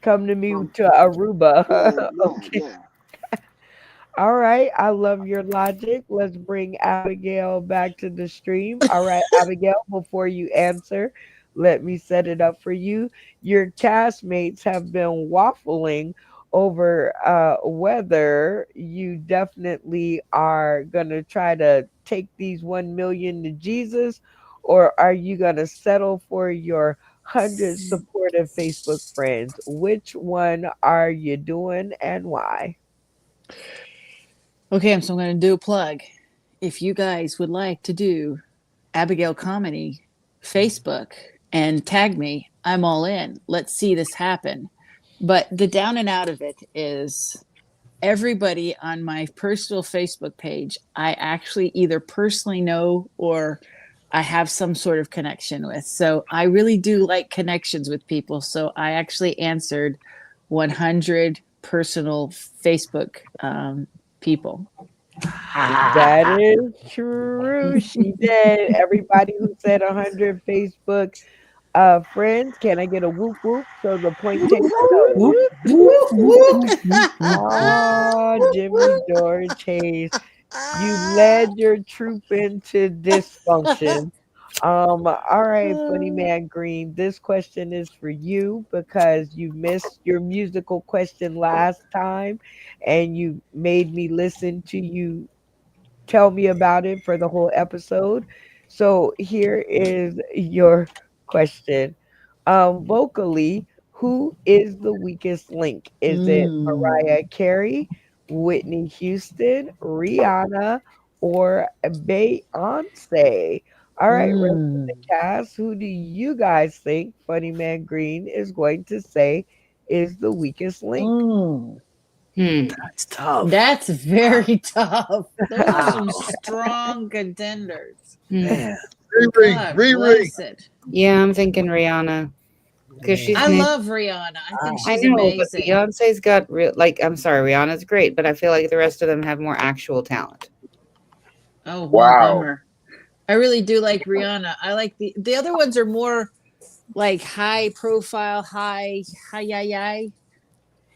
Come to me From, to Aruba. yeah, yeah, Okay. yeah. All right, I love your logic. Let's bring Abigail back to the stream. All right, Abigail, before you answer, let me set it up for you. Your castmates have been waffling over whether you definitely are going to try to take these 1 million to Jesus or are you going to settle for your 100 supportive Facebook friends? Which one are you doing and why? Okay, so I'm going to do a plug. If you guys would like to do Abigail Comedy Facebook and tag me, I'm all in. Let's see this happen. But the down and out of it is everybody on my personal Facebook page, I actually either personally know or I have some sort of connection with. So I really do like connections with people. So I actually answered 100 personal Facebook people. That is true. She did. Everybody who said 100 Facebook friends, can I get a whoop whoop so the point taker knows? Whoop, whoop, whoop, whoop, whoop, whoop, whoop. Oh, Jimmy George Hayes, you led your troop into dysfunction. All right, funny man Green. This question is for you because you missed your musical question last time and you made me listen to you tell me about it for the whole episode. So here is your question. Vocally, who is the weakest link? Is it Mm. Mariah Carey, Whitney Houston, Rihanna, or Beyonce? All right, rest of the Mm. cast, who do you guys think Funny Man Green is going to say is the weakest link? Mm. Hmm. That's tough. That's very tough. Those are Wow. some strong contenders. Hmm. Man. Riri, God Riri. bless it. Yeah, I'm thinking Rihanna because Man. she's I new. love Rihanna. I think I she's know, but amazing. Beyonce's got real. Like, I'm sorry, Rihanna's great, but I feel like the rest of them have more actual talent. Oh, well, Wow. bummer. I really do like Rihanna. I like the other ones are more like high profile, high, yay.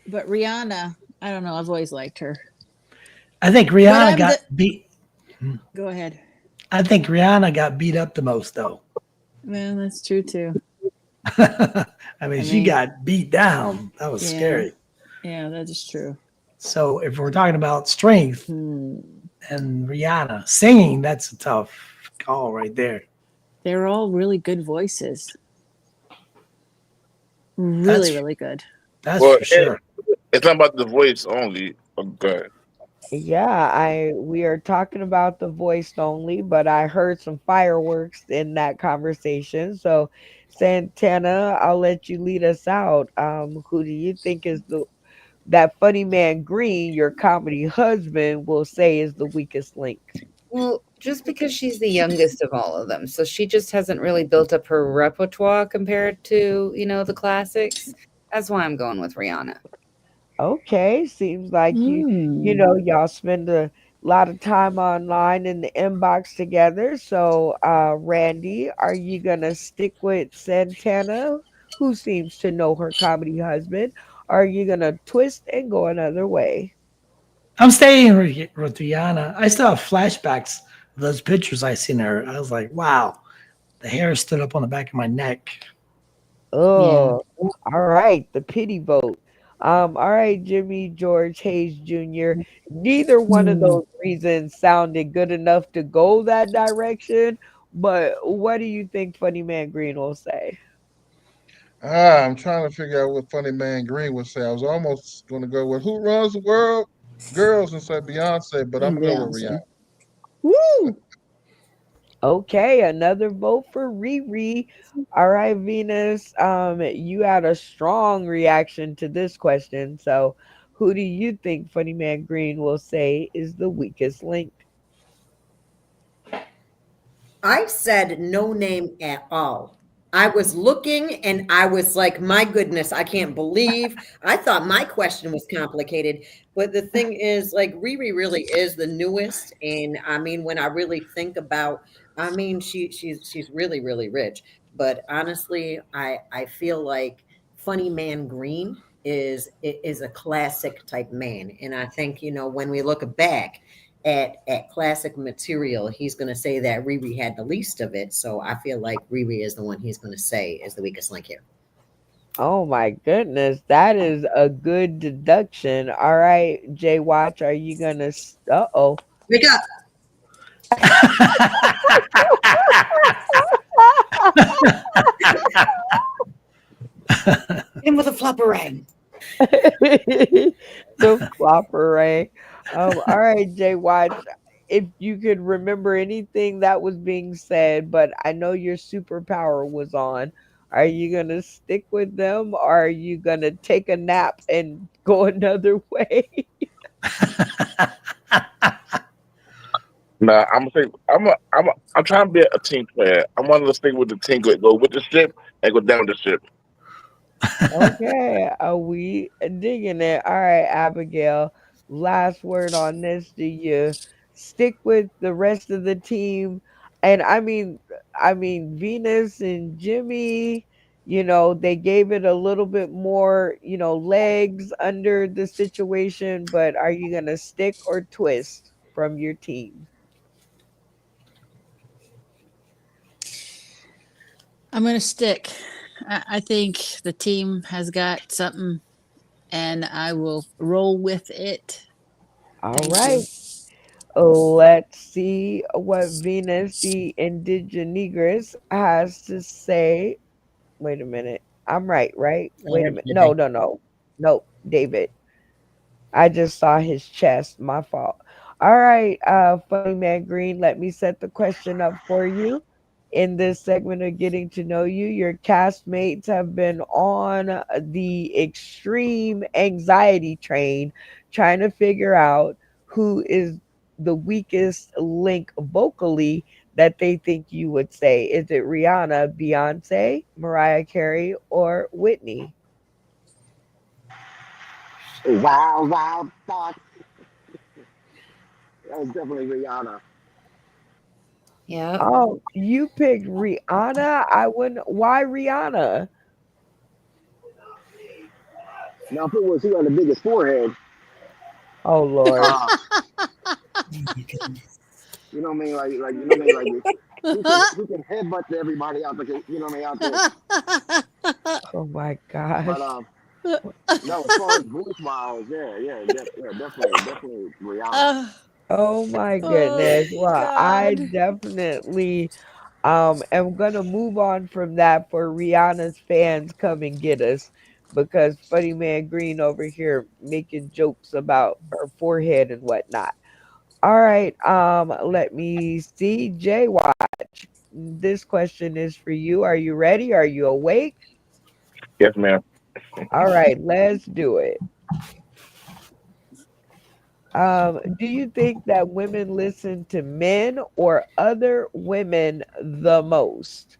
But Rihanna, I don't know. I've always liked her. I think But Rihanna I'm got the. beat. Go ahead. I think Rihanna got beat up the most, though. Well, that's true too. I mean, I she mean, got beat down. That was yeah, scary. yeah, that is true. So if we're talking about strength Hmm. and Rihanna singing, that's a tough call right there. They're all really good voices. Really, That's really good. that's Well, for sure. it's not about the voice only. Okay. Yeah, I we are talking about the voice only, but I heard some fireworks in that conversation. So, Santana, I'll let you lead us out. Who do you think is the that funny man Green, your comedy husband, will say is the weakest link? Well, just because she's the youngest of all of them, so she just hasn't really built up her repertoire compared to, the classics. That's why I'm going with Rihanna. Okay, seems like Mm. y'all spend a lot of time online in the inbox together. So, Randy, are you gonna stick with Santana, who seems to know her comedy husband? Or are you gonna twist and go another way? I'm staying with Rihanna. I still have flashbacks of those pictures I seen her. I was like, wow, the hair stood up on the back of my neck. Yeah. Oh, all right, the pity vote. All right, Jimmy George Hayes Jr. Neither one of Hmm. those reasons sounded good enough to go that direction. But what do you think Funny Man Green will say? I'm trying to figure out what Funny Man Green would say. I was almost going to go with Who Runs the World? Girls and say Beyonce, but I'm going to go with Rihanna. Beyonce. Woo! Okay, another vote for Riri. All right, Venus. You had a strong reaction to this question. So, who do you think Funny Man Green will say is the weakest link? I said no name at all. I was looking and I was like, my goodness, I can't believe. I thought my question was complicated. But the thing is, like, Riri really is the newest. And I mean, when I really think about, I mean, she's really, really rich. But honestly, I feel like Funny Man Green is a classic type man. And I think, when we look back, at classic material, he's going to say that Riri had the least of it. So I feel like Riri is the one he's going to say is the weakest link here. Oh my goodness, that is a good deduction. All right, Jay Watch, are you gonna? Uh-oh. Wake up! Hit him with a flopper rang. The flopper ray. All right, Jay Watch. If you could remember anything that was being said, but I know your superpower was on. Are you gonna stick with them, or are you gonna take a nap and go another way? Nah, I'm trying to be a team player. I want to stick with the team, go with the ship and go down the ship. Okay, are we digging it? All right, Abigail. Last word on this. Do you stick with the rest of the team? And I mean Venus and Jimmy, they gave it a little bit more, legs under the situation, but are you gonna stick or twist from your team? I'm gonna stick. I think the team has got something, and I will roll with it. All Thank you. right. Let's see what Venus the Indigenigris has to say. Wait a minute. I'm right, right? Wait a minute. No, no, no. Nope, David. I just saw his chest. My fault. All right, Funny Man Green, let me set the question up for you. in this segment of Getting to Know You. Your castmates have been on the extreme anxiety train trying to figure out who is the weakest link vocally that they think you would say. Is it Rihanna, Beyonce, Mariah Carey, or Whitney? Wow, wow, thoughts. That was definitely Rihanna. Yeah. Oh, you picked Rihanna? I wouldn't. Why Rihanna? Now, if it was who had the biggest forehead, Oh Lord. uh, you know what I mean? Like you know what I mean? Like who can headbutt everybody out the you know what I mean out there? Oh my But gosh. no, as far as voice wise, definitely Rihanna. Oh my Oh goodness. Well, I God. definitely am gonna move on from that for Rihanna's fans come and get us because Funny Man Green over here making jokes about her forehead and whatnot. All right, let me see. Jay Watch. This question is for you. Are you ready? Are you awake? Yes, ma'am. All right, let's do it. Do you think that women listen to men or other women the most?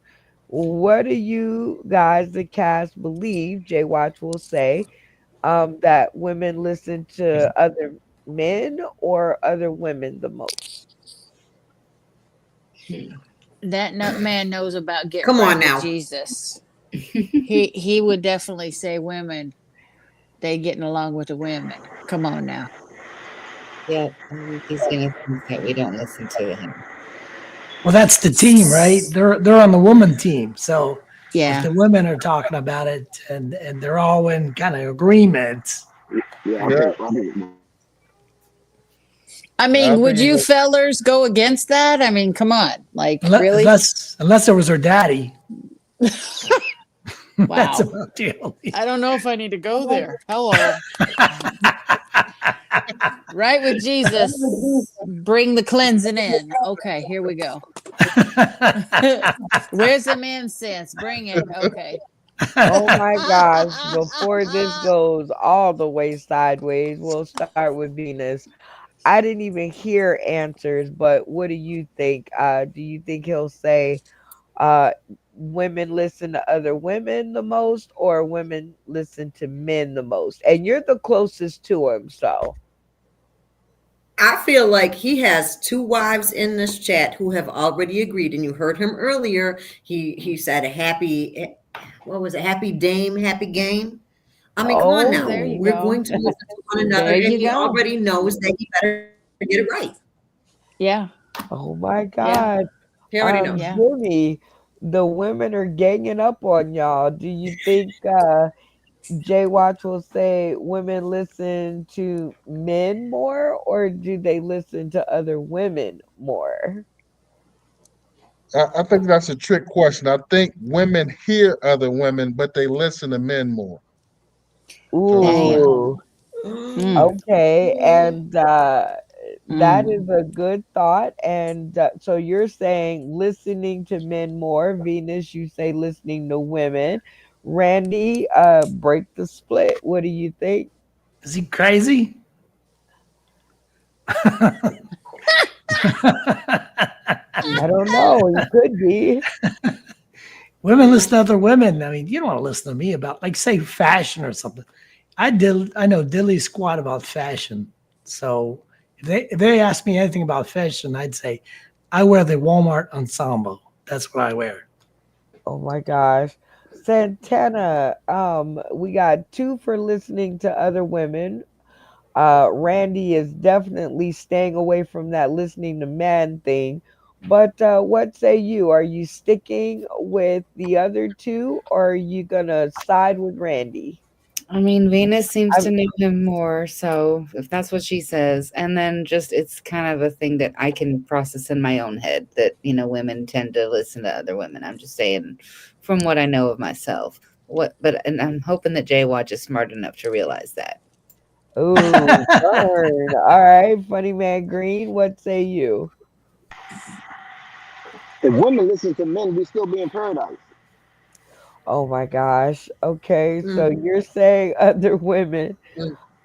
What do you guys, the cast, believe? Jay Watch will say that women listen to other men or other women the most. That man knows about getting Come right on with now. Jesus. He would definitely say women, they getting along with the women. Come on now. Yeah, he's gonna think that we don't listen to him. Well, that's the team, right? They're on the woman team. So if Yeah. the women are talking about it and they're all in kind of agreement, Yeah, I I mean, Yeah, think I think I yeah, I mean, would think you it, fellers go against that? I mean, come on. Like, really? unless it was her daddy, that's Wow. about the only. I don't know if I need to go there. Hello. Right with Jesus. Bring the cleansing in. Okay, here we go. Where's the incense? Bring it. Okay. Oh my gosh, before this goes all the way sideways, we'll start with Venus. I didn't even hear answers, but what do you think? Do you think he'll say uh, women listen to other women the most or women listen to men the most? And you're the closest to him, so. I feel like he has two wives in this chat who have already agreed, and you heard him earlier. He said a happy, what was it? Happy dame, happy game. I mean, come on Oh, now. there you We're go. going to listen to one another, There and you he go. already knows that he better get it right. Yeah. Oh my Yeah. God. He already knows. Yeah. Jimmy, the women are ganging up on y'all. Do you think Jay Watch will say women listen to men more or do they listen to other women more? I think that's a trick question. I think women hear other women, but they listen to men more. So it's like, Damn. Ooh, Mm. okay. And that Mm. is a good thought. And so you're saying listening to men more. Venus, you say listening to women. Randy, break the split. What do you think? is he crazy? I don't know. He could be. Women listen to other women. I mean, you don't want to listen to me about, like, say, fashion or something. I know dilly squat about fashion. So if they ask me anything about fashion, I'd say I wear the Walmart ensemble. That's what I wear. Oh my gosh. Santana, we got two for listening to other women. Randy is definitely staying away from that listening to man thing. But what say you? Are you sticking with the other two or are you gonna side with Randy? I mean, Venus seems I, to know him more, so if that's what she says, and then just it's kind of a thing that I can process in my own head that, women tend to listen to other women. I'm just saying from what I know of myself. And I'm hoping that Jay Watch is smart enough to realize that. ooh, burn. All right, funny man green, what say you? If women listen to men, we still be in paradise. Oh my gosh. Okay, so Mm. you're saying other women.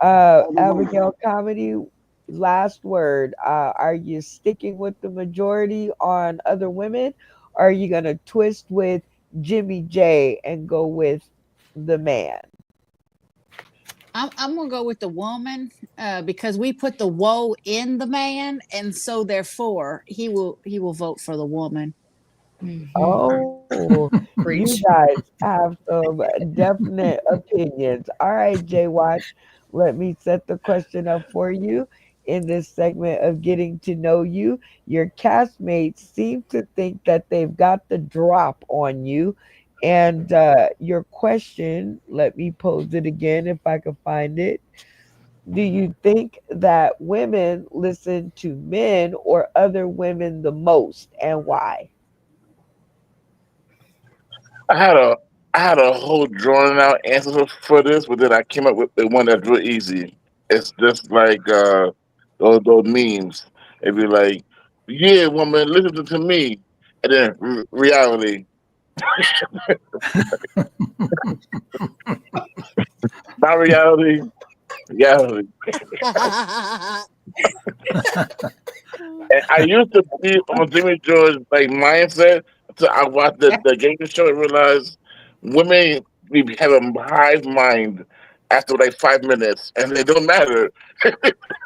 Other women. Abigail Comedy, last word. Are you sticking with the majority on other women? Or are you gonna twist with Jimmy J and go with the man? I'm gonna go with the woman because we put the woe in the man, and so therefore he will vote for the woman. Oh, you Preach. guys have some definite opinions. All right, Jay Watch, let me set the question up for you. In this segment of getting to know you, your castmates seem to think that they've got the drop on you. And your question, let me pose it again if I can find it. Do you think that women listen to men or other women the most, and why? I had a I had a whole drawn out answer for this, but then I came up with the one that's real easy. It's just like those memes. It'd be like, "Yeah, woman, listen to me," and then reality, not reality, reality. And I used to be on Jimmy George like mindset until I watched the game show and realized women we have a hive mind after like 5 minutes, and they don't matter.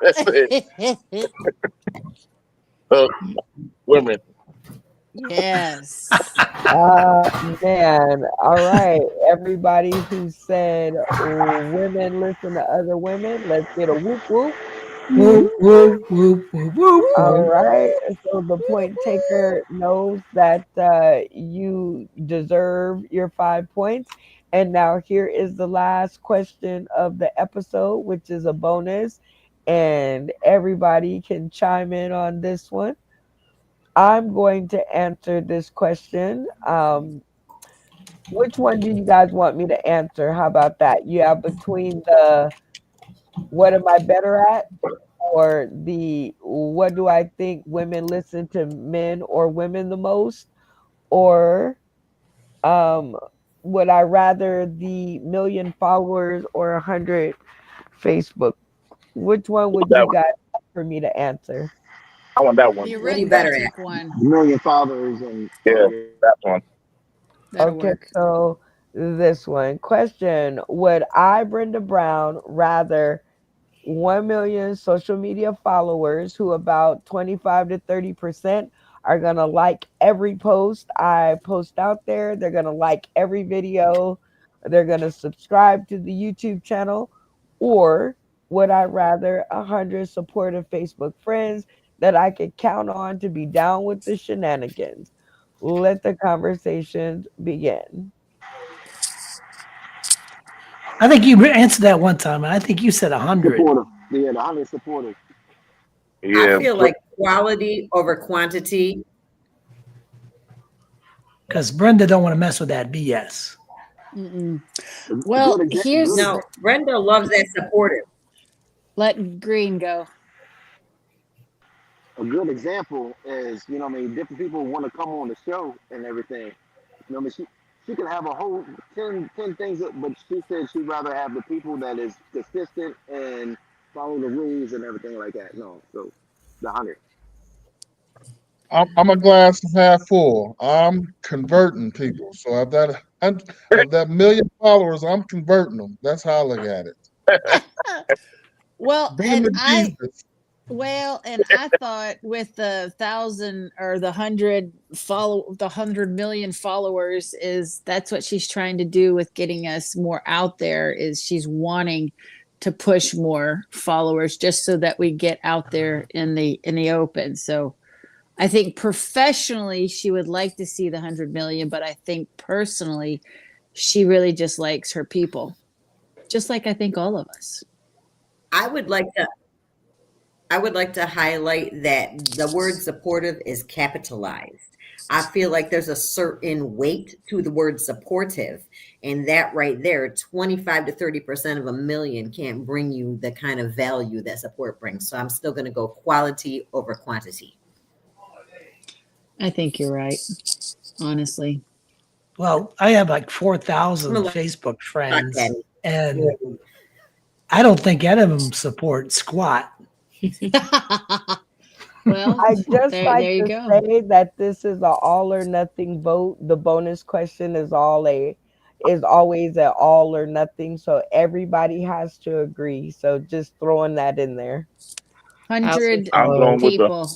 That's it. So, women. Yes. Man, all right. Everybody who said women listen to other women, let's get a whoop whoop. Whoop, whoop, whoop, whoop, whoop, All whoop. right. So the point taker knows that you deserve your 5 points. And now here is the last question of the episode, which is a bonus. And everybody can chime in on this one. I'm going to answer this question. Which one do you guys want me to answer? How about that? You have between the what am I better at or the what do I think women listen to men or women the most? Or um, would I rather the million followers or 100 Facebook? Which one would you That one. guys like for me to answer? I want that one. The What are you better at? arithmetic one. Million fathers and Yeah, yeah. that one. That'll Okay, work. so this one question: would I, Brenda Brown, rather 1 million social media followers who about 25 to 30% are going to like every post I post out there? They're going to like every video. They're going to subscribe to the YouTube channel. Or would I rather 100 supportive Facebook friends that I could count on to be down with the shenanigans? Let the conversations begin. I think you answered that one time, and I think you said 100 Supportive. Yeah, the 100 supporters. I Yeah, feel like quality over quantity. because Brenda don't want to mess with that BS. Mm-mm. A Well, good, here's No, Brenda loves that supportive. let Green go. a good example is, you know what I mean, different people want to come on the show and everything. You know what I mean? She can have a whole 10 things, but she said she'd rather have the people that is consistent and follow the rules and everything like that. No, so the 100. I'm a glass half full. I'm converting people. So of that million followers, I'm converting them. That's how I look at it. Well, Being and with Jesus. I thought with the 1,000 or the 100 million followers is that's what she's trying to do with getting us more out there is she's wanting to push more followers just so that we get out there in the open. So I think professionally she would like to see the 100 million, but I think personally she really just likes her people, just like I think all of us. I would like to I would like to highlight that the word supportive is capitalized. I feel like there's a certain weight to the word supportive, and that right there, 25 to 30% of a million can't bring you the kind of value that support brings. So I'm still going to go quality over quantity. I think you're right. Honestly. Well, I have like 4,000 I'm a Facebook Fuck friends, Daddy. and I don't think any of them support squat. Well, I just there like you to go. say that this is an all or nothing vote. The bonus question is always an all or nothing, so everybody has to agree. So just throwing that in there. 100 I'm going with the people.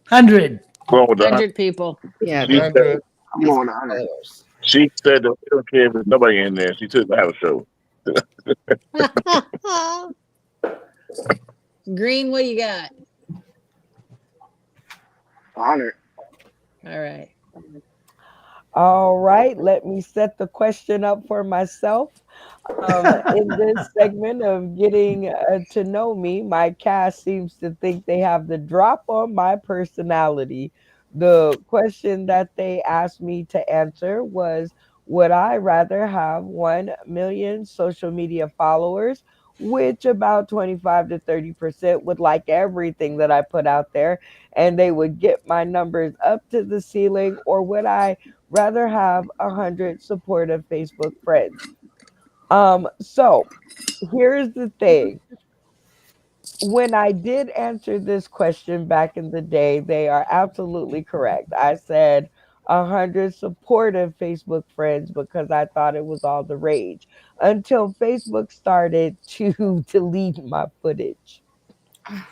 100. 100 people. Yeah, She but said 100. I'm going to 100. followers. she said that she don't care if there's nobody in there. She took have a show. Green, what you got? 100. All right. All right, let me set the question up for myself. In this segment of getting to know me, my cast seems to think they have the drop on my personality. The question that they asked me to answer was, would I rather have 1 million social media followers, which about 25 to 30% would like everything that I put out there and they would get my numbers up to the ceiling, or would I rather have 100 supportive Facebook friends? So here's the thing. When I did answer this question back in the day, they are absolutely correct. I said 100 supportive Facebook friends because I thought it was all the rage until Facebook started to delete my footage. How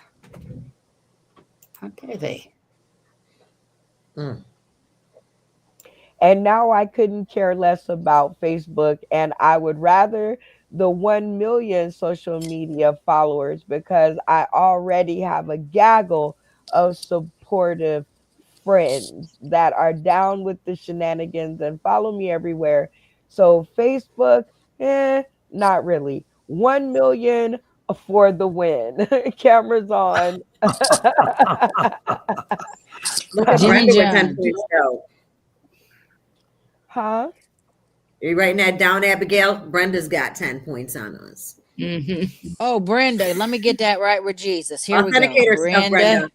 dare they? And now I couldn't care less about Facebook, and I would rather the 1 million social media followers because I already have a gaggle of supportive friends that are down with the shenanigans and follow me everywhere. So Facebook, not really. 1 million for the win. Cameras on. Look at Jimmy Brenda with 10 John. points though. Huh? Are you writing that down, Abigail? Brenda's got 10 points on us. Mm-hmm. Oh, Brenda, let me get that right with Jesus. Here we go. Authenticate herself, Brenda, Brenda.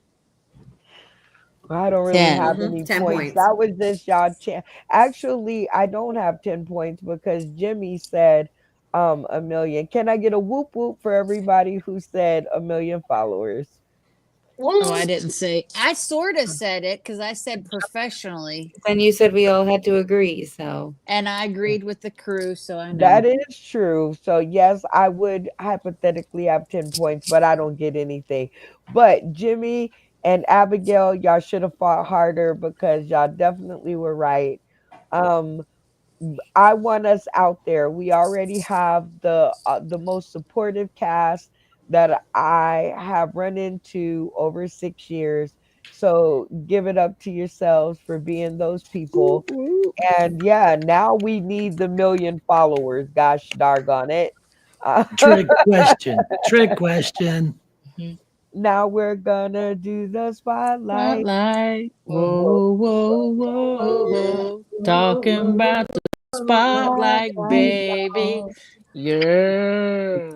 I don't really 10. have any 10 points. points. That was just y'all. Actually, I don't have 10 points because Jimmy said 1 million. Can I get a whoop whoop for everybody who said 1 million followers? Oh, I didn't say. I sort of said it because I said professionally, Then you said we all had to agree, so and I agreed with the crew, so I know. That is true. So yes, I would hypothetically have 10 points, but I don't get anything. But Jimmy and Abigail, y'all should have fought harder because y'all definitely were right. Um, I want us out there. We already have the most supportive cast that I have run into over 6 years. So give it up to yourselves for being those people. And yeah, now we need the 1 million followers. Gosh darn it. Trick question. Trick question. Now we're gonna do the spotlight. Spotlight. Whoa, whoa, whoa, whoa. Talking about the spotlight, baby. Yeah.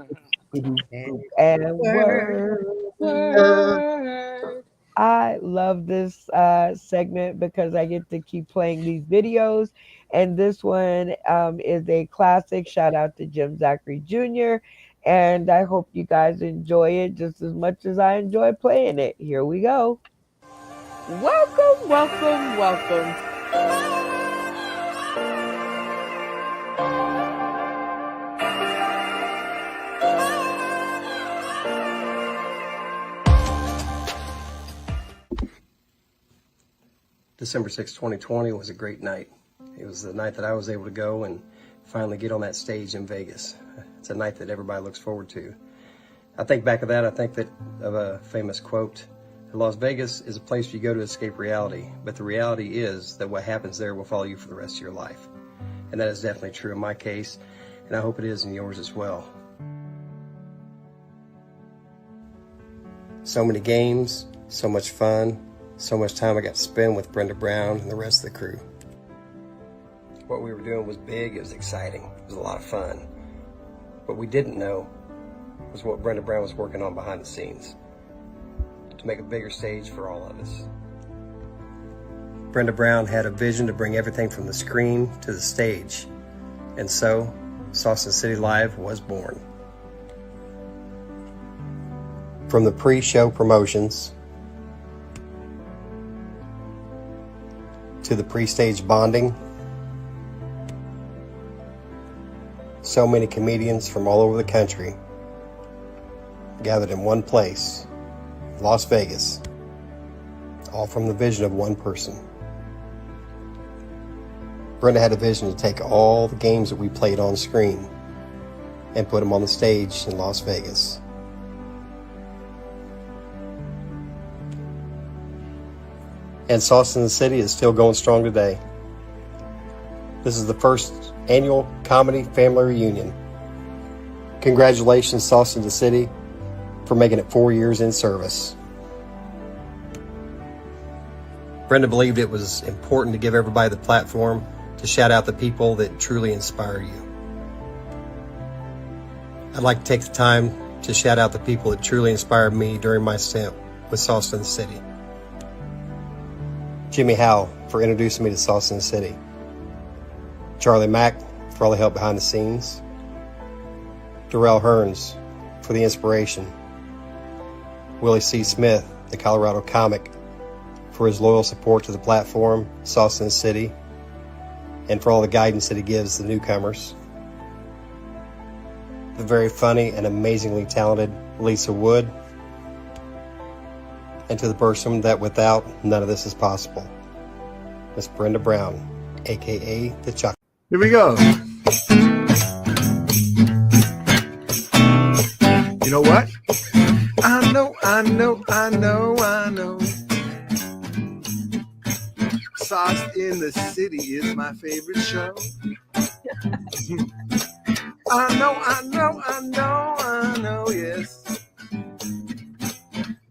And Word. Word. I love this segment because I get to keep playing these videos. And this one is a classic. Shout out to Jim Zachary Jr. And I hope you guys enjoy it just as much as I enjoy playing it. Here we go. Welcome, welcome, welcome. December 6, 2020 was a great night. It was the night that I was able to go and finally get on that stage in Vegas. It's a night that everybody looks forward to. I think back of that, I think that of a famous quote, Las Vegas is a place you go to escape reality, but the reality is that what happens there will follow you for the rest of your life. And that is definitely true in my case, and I hope it is in yours as well. So many games, so much fun, so much time I got to spend with Brenda Brown and the rest of the crew. What we were doing was big, it was exciting, it was a lot of fun. What we didn't know was what Brenda Brown was working on behind the scenes to make a bigger stage for all of us. Brenda Brown had a vision to bring everything from the screen to the stage, and so Saucon City Live was born. From the pre-show promotions to the pre-stage bonding, so many comedians from all over the country gathered in one place, Las Vegas, all from the vision of one person. Brenda had a vision to take all the games that we played on screen and put them on the stage in Las Vegas. And Saucon City is still going strong today. This is the first annual comedy family reunion. Congratulations, Saucon City, for making it 4 years in service. Brenda believed it was important to give everybody the platform to shout out the people that truly inspire you. I'd like to take the time to shout out the people that truly inspired me during my stint with Saucon City. Jimmy Howe for introducing me to Saucon City. Charlie Mack for all the help behind the scenes. Darrell Hearns for the inspiration. Willie C. Smith, the Colorado comic, for his loyal support to the platform, Saucon City, and for all the guidance that he gives the newcomers. The very funny and amazingly talented Lisa Wood, and to the person that without none of this is possible, Miss Brenda Brown, aka the Chuck. Here we go. You know what? I know. Sauce in the City is my favorite show. I know, yes.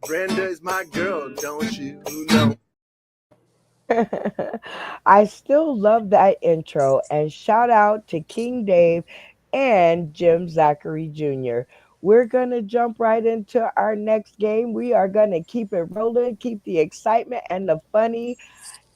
Brenda is my girl, don't you know? I still love that intro, and shout out to King Dave and Jim Zachary Jr. We're going to jump right into our next game. We are going to keep it rolling, keep the excitement and the funny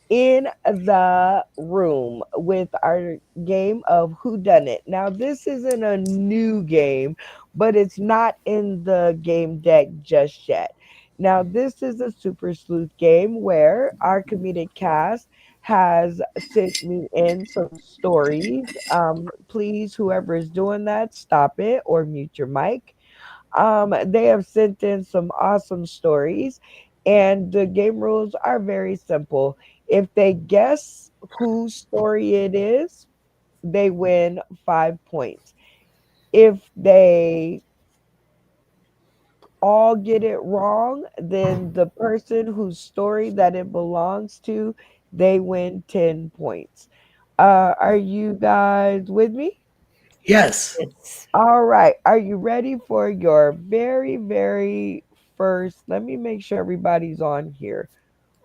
in the room with our game of Who Done It. Now, this isn't a new game, but it's not in the game deck just yet. Now, this is a Super Sleuth game where our comedic cast has sent me in some stories. Please, whoever is doing that, stop it or mute your mic. They have sent in some awesome stories, and the game rules are very simple. If they guess whose story it is, they win 5 points. If they all get it wrong, then the person whose story that it belongs to, they win 10 points. Are you guys with me? Yes. All right. Are you ready for your very, very first? Let me make sure everybody's on here.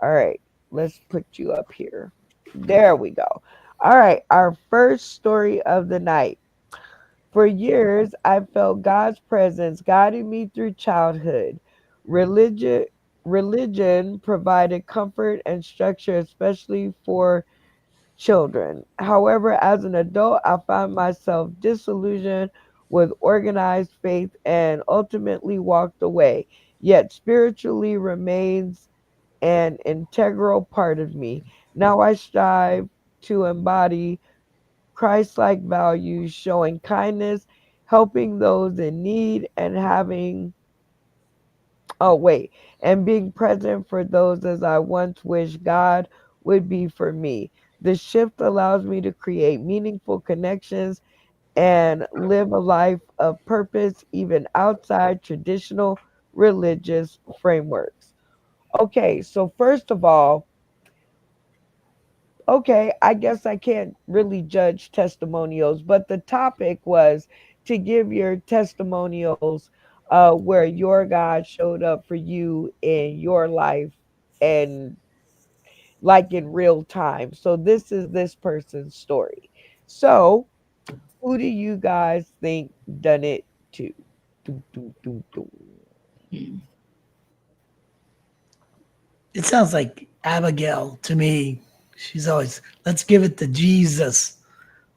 All right. Let's put you up here. There we go. All right. Our first story of the night. For years, I felt God's presence guiding me through childhood. Religion, religion provided comfort and structure, especially for children. However, as an adult, I found myself disillusioned with organized faith and ultimately walked away. Yet, spiritually remains an integral part of me. Now I strive to embody Christ like values, showing kindness, helping those in need, and and being present for those as I once wished God would be for me. The shift allows me to create meaningful connections and live a life of purpose even outside traditional religious frameworks. Okay, so first of all, okay, I guess I can't really judge testimonials, but the topic was to give your testimonials where your God showed up for you in your life and like in real time. So this is this person's story. So who do you guys think done it to? Do, do, do, do. It sounds like Abigail to me. She's always, let's give it to Jesus.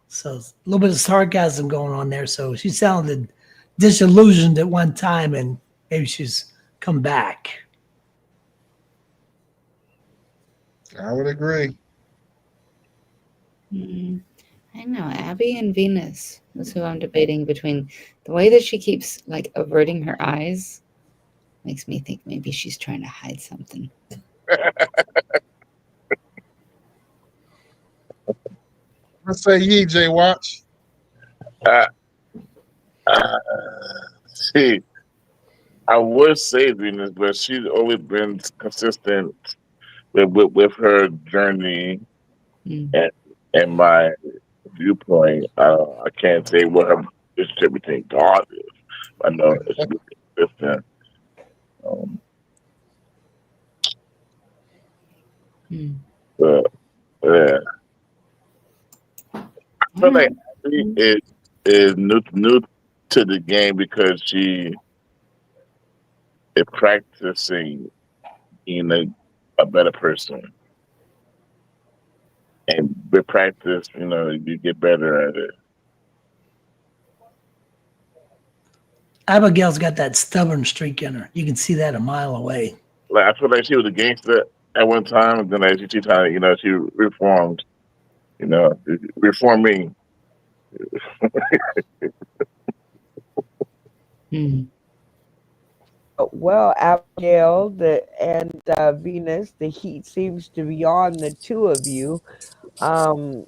So a little bit of sarcasm going on there. So she sounded disillusioned at one time, and maybe she's come back. I would agree. I know Abby and Venus is who I'm debating between. The way that she keeps like averting her eyes makes me think maybe she's trying to hide something. What say ye, J Watch? Uh, uh, see, I would say Venus, but she's always been consistent with her journey and my viewpoint. I can't say what her relationship between God is. I know it's really consistent. Um, but yeah, I feel like Abby is new to the game because she is practicing being a better person. And with practice, you get better at it. Abigail's got that stubborn streak in her. You can see that a mile away. Like I feel like she was a gangster at one time, and then she kind of, she reformed, reforming. Well, Abigail and Venus, the heat seems to be on the two of you. Um,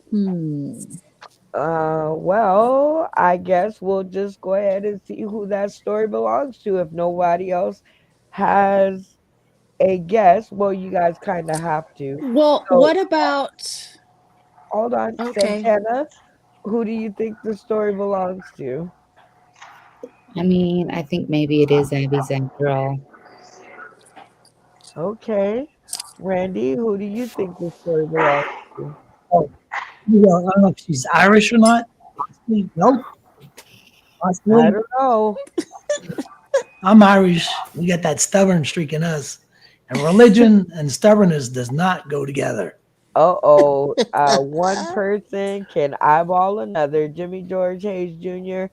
well, I guess we'll just go ahead and see who that story belongs to. If nobody else has a guess, well, you guys kind of have to. Well, So, what about hold on, okay. Santana. Who do you think the story belongs to? I mean, I think maybe it is Abby's after all. Okay. Randy, who do you think the story belongs to? Oh, I don't know if she's Irish or not. Nope. I Possibly. don't know. I'm Irish. We got that stubborn streak in us. And religion and stubbornness does not go together. Uh-oh. One person can eyeball another. Jimmy George Hayes Jr.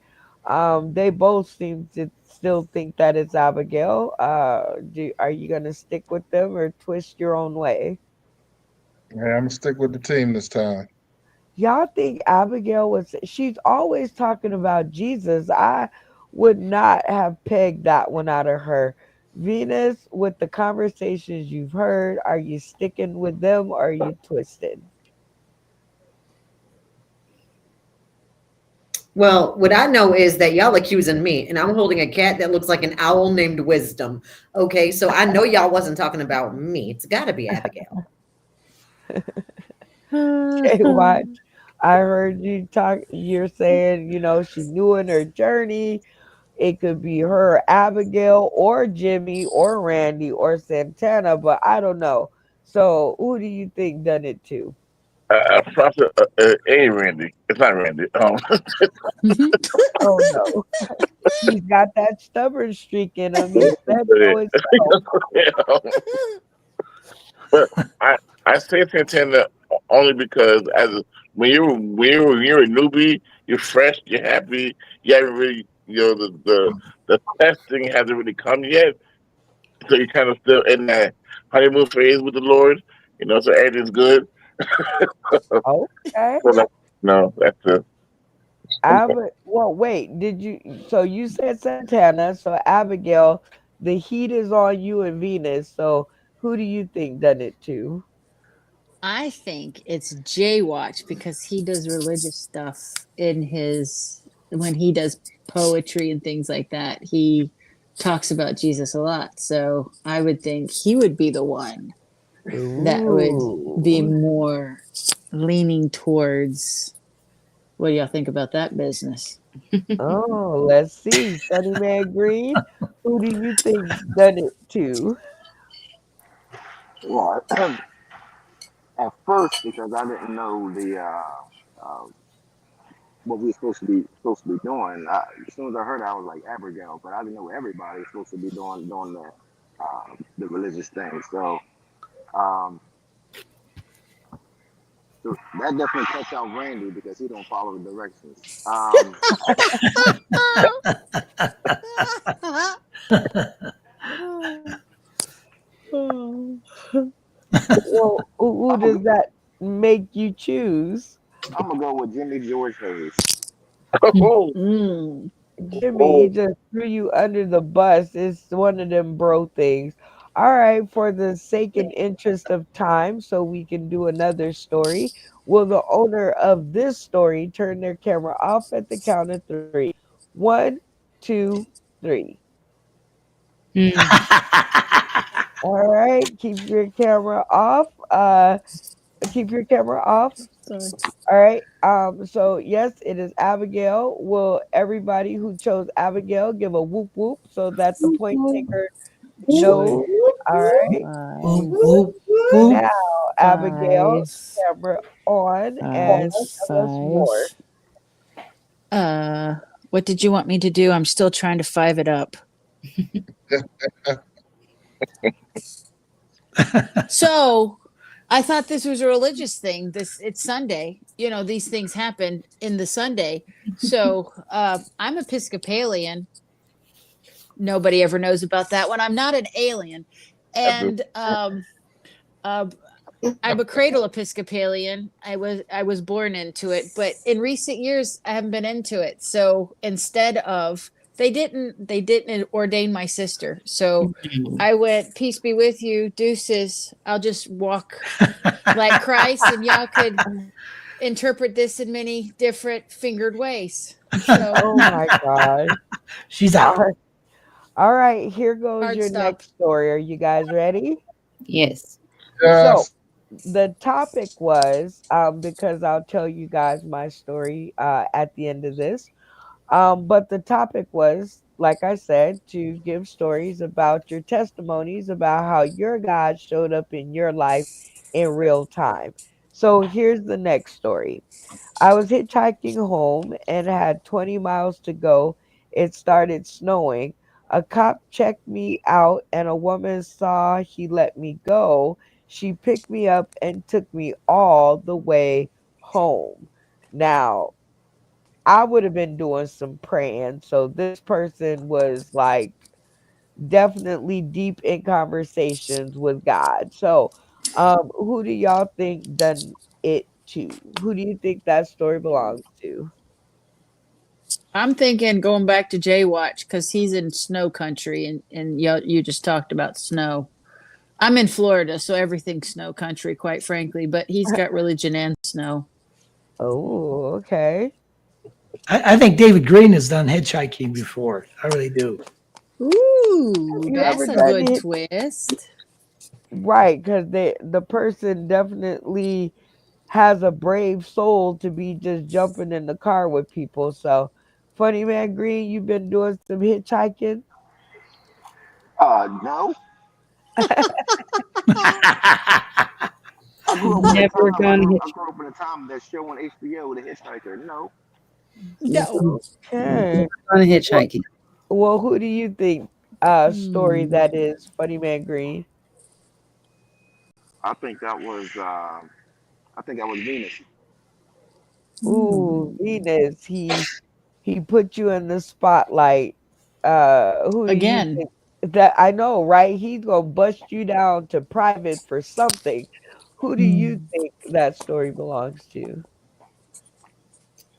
They both seem to still think that it's Abigail. Are you gonna stick with them or twist your own way? Yeah, I'm gonna stick with the team this time. Y'all think Abigail was? She's always talking about Jesus. I would not have pegged that one out of her. Venus, with the conversations you've heard, are you sticking with them or are you twisted? Well, what I know is that y'all accusing me, and I'm holding a cat that looks like an owl named Wisdom. Okay, so I know y'all wasn't talking about me. It's got to be Abigail. Okay, watch. I heard you talk. You're saying, she knew in her journey. It could be her, Abigail, or Jimmy, or Randy, or Santana, but I don't know. So, who do you think done it to? Prophet, Randy. It's not Randy. Oh no, he's got that stubborn streak in him. He said so himself. But I say Santana only because when you're a newbie, you're fresh, you're happy, you haven't really, the testing hasn't really come yet, so you're kind of still in that honeymoon phase with the Lord, so everything's good. Okay. So no, that's it. Well, wait. Did you? So you said Santana. So Abigail, the heat is on you and Venus. So who do you think done it to? I think it's Jaywatch because he does religious stuff in his when he does poetry and things like that. He talks about Jesus a lot. So I would think he would be the one that would be Ooh. more leaning towards what do y'all think about that business? Oh, let's see. Sunny Man Green. Who do you think done it to? Well, at first because I didn't know the what we were supposed to be doing. As soon as I heard it, I was like Abigail, but I didn't know everybody was supposed to be doing the religious thing. So um, That definitely cuts out Randy because he don't follow the directions. Well, who I'm gonna does that make you choose? I'm gonna go with Jimmy George Hayes. Oh, Mm. Jimmy, he oh, just threw you under the bus. It's one of them bro things. All right, for the sake and interest of time, so we can do another story, will the owner of this story turn their camera off at the count of three? One, two, three. Hmm. All right, keep your camera off. Keep your camera off. Sorry. All right. So yes, it is Abigail. Will everybody who chose Abigail give a whoop whoop so that the point taker knows? All right. Whoop, Five, whoop, whoop. Now, Abigail, five, camera on and five, tell us more. five. Uh, what did you want me to do? I'm still trying to five it up. So I thought this was a religious thing. It's Sunday. You know, these things happen in the Sunday. So I'm Episcopalian. Nobody ever knows about that one. I'm not an alien. I do. And uh, I'm a cradle Episcopalian. I was born into it, but in recent years I haven't been into it. So instead of they didn't ordain my sister. So I went, peace be with you, deuces. I'll just walk like Christ, and y'all could interpret this in many different fingered ways. So Oh my God. She's All out. right. All right. Here goes hard your stop. next story. Are you guys ready? Yes. So Yes. the topic was because I'll tell you guys my story at the end of this. But the topic was, like I said, to give stories about your testimonies about how your God showed up in your life in real time. So here's the next story. I was hitchhiking home and had 20 miles to go. It started snowing. A cop checked me out, and a woman saw he let me go. She picked me up and took me all the way home. Now, I would have been doing some praying. So this person was like definitely deep in conversations with God. So, who do y'all think done it to? Who do you think that story belongs to? I'm thinking going back to Jaywatch because he's in snow country, and you just talked about snow. I'm in Florida, so everything's snow country, quite frankly. But he's got religion and snow. Oh, okay. I think David Green has done hitchhiking before. I really do. Have Ooh, you ever that's a done good it? twist. Right, because the person definitely has a brave soul to be just jumping in the car with people. So, funny man, Green, you've been doing some hitchhiking. No. Never gone I grew up in a time that show on HBO, The Hitchhiker. No. No. Okay. on Well, hitchhiking. well, who do you think story Hmm. that is? Funny man, Green. I think that was Venus. Ooh, Hmm. Venus. He put you in the spotlight. Who do you Again. think that I know, right? He's gonna bust you down to private for something. Who do you Hmm. think that story belongs to?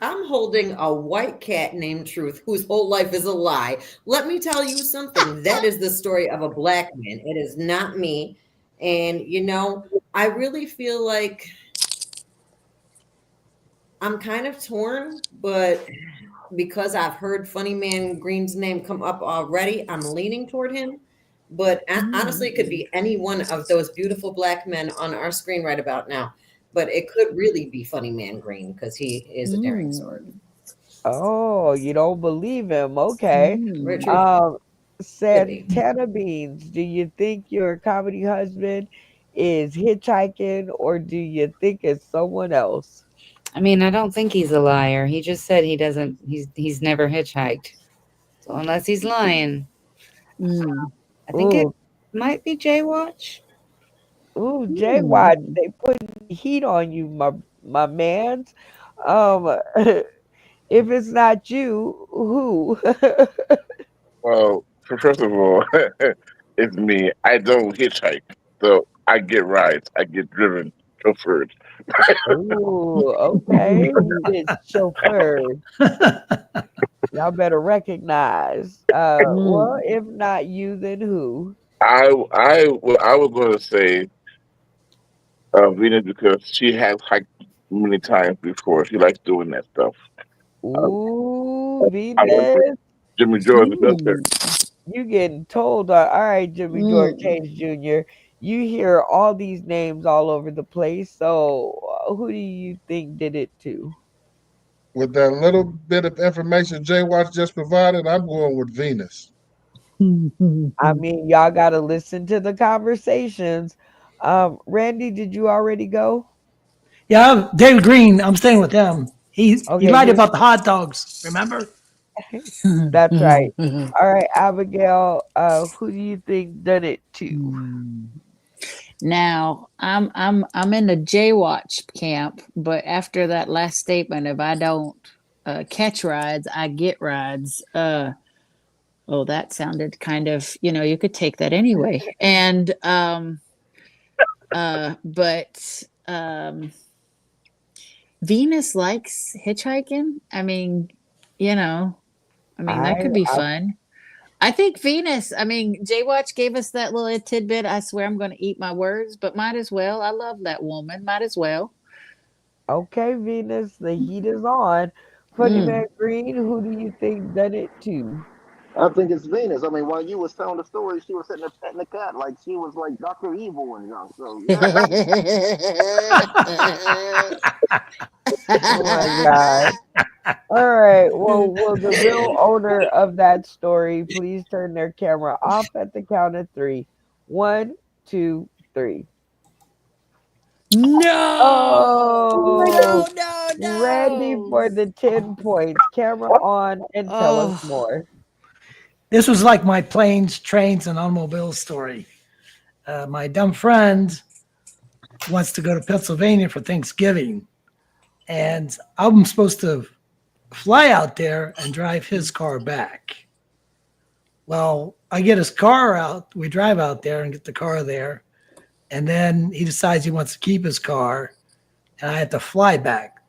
I'm holding a white cat named Truth, whose whole life is a lie. Let me tell you something. That is the story of a black man. It is not me. And, I really feel like I'm kind of torn, but because I've heard Funny Man Green's name come up already, I'm leaning toward him. But honestly, it could Hmm. be any one of those beautiful black men on our screen right about now. But it could really be Funny Man Green because he is a daring sort. Hmm. Oh, you don't believe him. Okay. Very Hmm. true. Um, Could be. Santana Beans, do you think your comedy husband is hitchhiking or do you think it's someone else? I mean, I don't think he's a liar. He just said he doesn't. He's never hitchhiked. So unless he's lying, Hmm. I think it Ooh, might be Jaywatch. ooh, Jay Watch, Hmm. they putting heat on you, my man's. Um, if it's not you, who? Well, first of all, it's me. I don't hitchhike, so I get rides. I get driven, chauffeured. Ooh, okay. You get chauffeured. Y'all better recognize. Well, Mm. if not you, then who? I was going to say Venus because she has hiked many times before. She likes doing that stuff. Um, Ooh, however, Venus. Jimmy George the military. Mm. You getting told, all right, Jimmy George Mm. Hayes Jr., you hear all these names all over the place. So, who do you think did it to? With that little bit of information Jay Watts just provided, I'm going with Venus. I mean, y'all got to listen to the conversations. Randy, did you already go? Yeah, David Green. I'm staying with him. He Okay, lied you're about the hot dogs. Remember? that's right. All right, Abigail, who do you think done it to? Mm. Now I'm in the J Watch camp, but after that last statement, if I don't catch rides, I get rides. Oh, that sounded kind of, you could take that anyway. And but Venus likes hitchhiking. You know, I, that could be I fun. I think Venus, Jay Watch gave us that little tidbit. I swear I'm going to eat my words, but might as well. I love that woman. Might as well. okay, Venus, the heat is on. Funny Mm. Man Green, who do you think done it to? I think it's Venus. I mean, while you was telling the story, she was sitting there petting the cat like she was like Doctor Evil and junk. So yeah, I mean, Oh my God. All right. Well, will the real owner of that story please turn their camera off at the count of three? One, two, three. No, Oh, no, no, Randy no. for the 10 points. Camera on and tell us Oh, more. This was like my planes, trains, and automobiles story. My dumb friend wants to go to Pennsylvania for Thanksgiving, and I'm supposed to fly out there and drive his car back. Well, I get his car out. We drive out there and get the car there. And then he decides he wants to keep his car, and I have to fly back.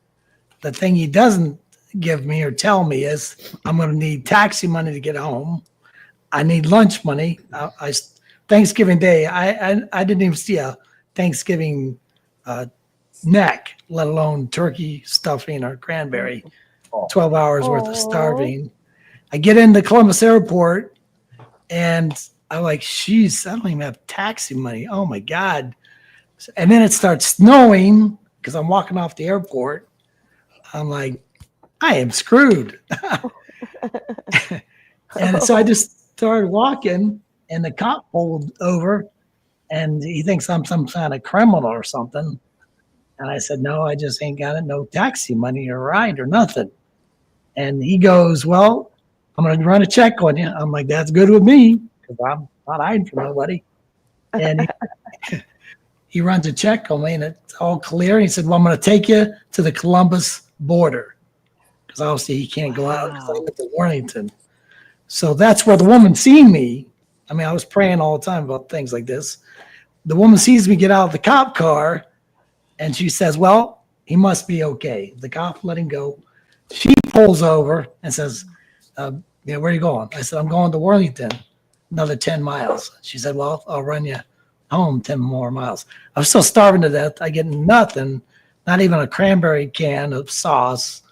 The thing he doesn't give me or tell me is I'm going to need taxi money to get home. I need lunch money. Thanksgiving Day, I didn't even see a Thanksgiving uh, neck, let alone turkey stuffing or cranberry. 12 hours worth of Oh, starving. I get into Columbus Airport and I'm like, "Jeez, I don't even have taxi money. Oh my God." And then it starts snowing because I'm walking off the airport. I'm like, I am screwed. And so I just started walking, and the cop pulled over, and he thinks I'm some kind of criminal or something. And I said, no, I just ain't got it. No taxi money or ride or nothing. And he goes, well, I'm going to run a check on you. I'm like, that's good with me because I'm not hiding from nobody. And he runs a check on me and it's all clear. He said, well, I'm going to take you to the Columbus border because obviously he can't go out because I wow. live in Warrington. So that's where the woman seen me. I mean, I was praying all the time about things like this. The woman sees me get out of the cop car and she says, well, he must be okay. The cop let him go. She pulls over and says, where are you going? I said, I'm going to Worthington, another 10 miles. She said, well, I'll run you home 10 more miles. I was still starving to death. I get nothing, not even a cranberry can of sauce.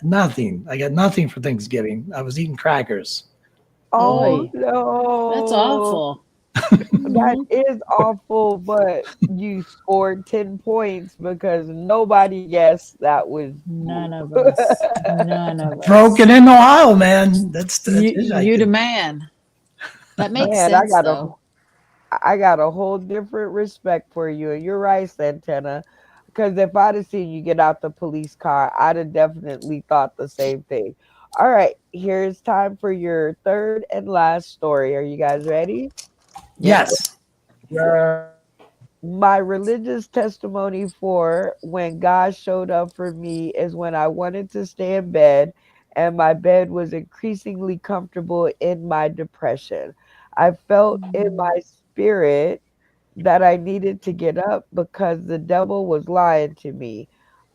Nothing. I got nothing for Thanksgiving. I was eating crackers. oh Oy, that's no. awful. That Mhm. is awful, but you scored 10 points because nobody guessed that was you. None of us. None of us. Broken in Ohio, man. That's You the hitchhiking. man. That makes Man, sense though. I got a whole different respect for you. And you're right, Santana. Because if I'd have seen you get out the police car, I'd have definitely thought the same thing. All right, here's time for your third and last story. Are you guys ready? Yep. Yes. Yeah. My religious testimony for when God showed up for me is when I wanted to stay in bed and my bed was increasingly comfortable in my depression. I felt in my spirit that I needed to get up because the devil was lying to me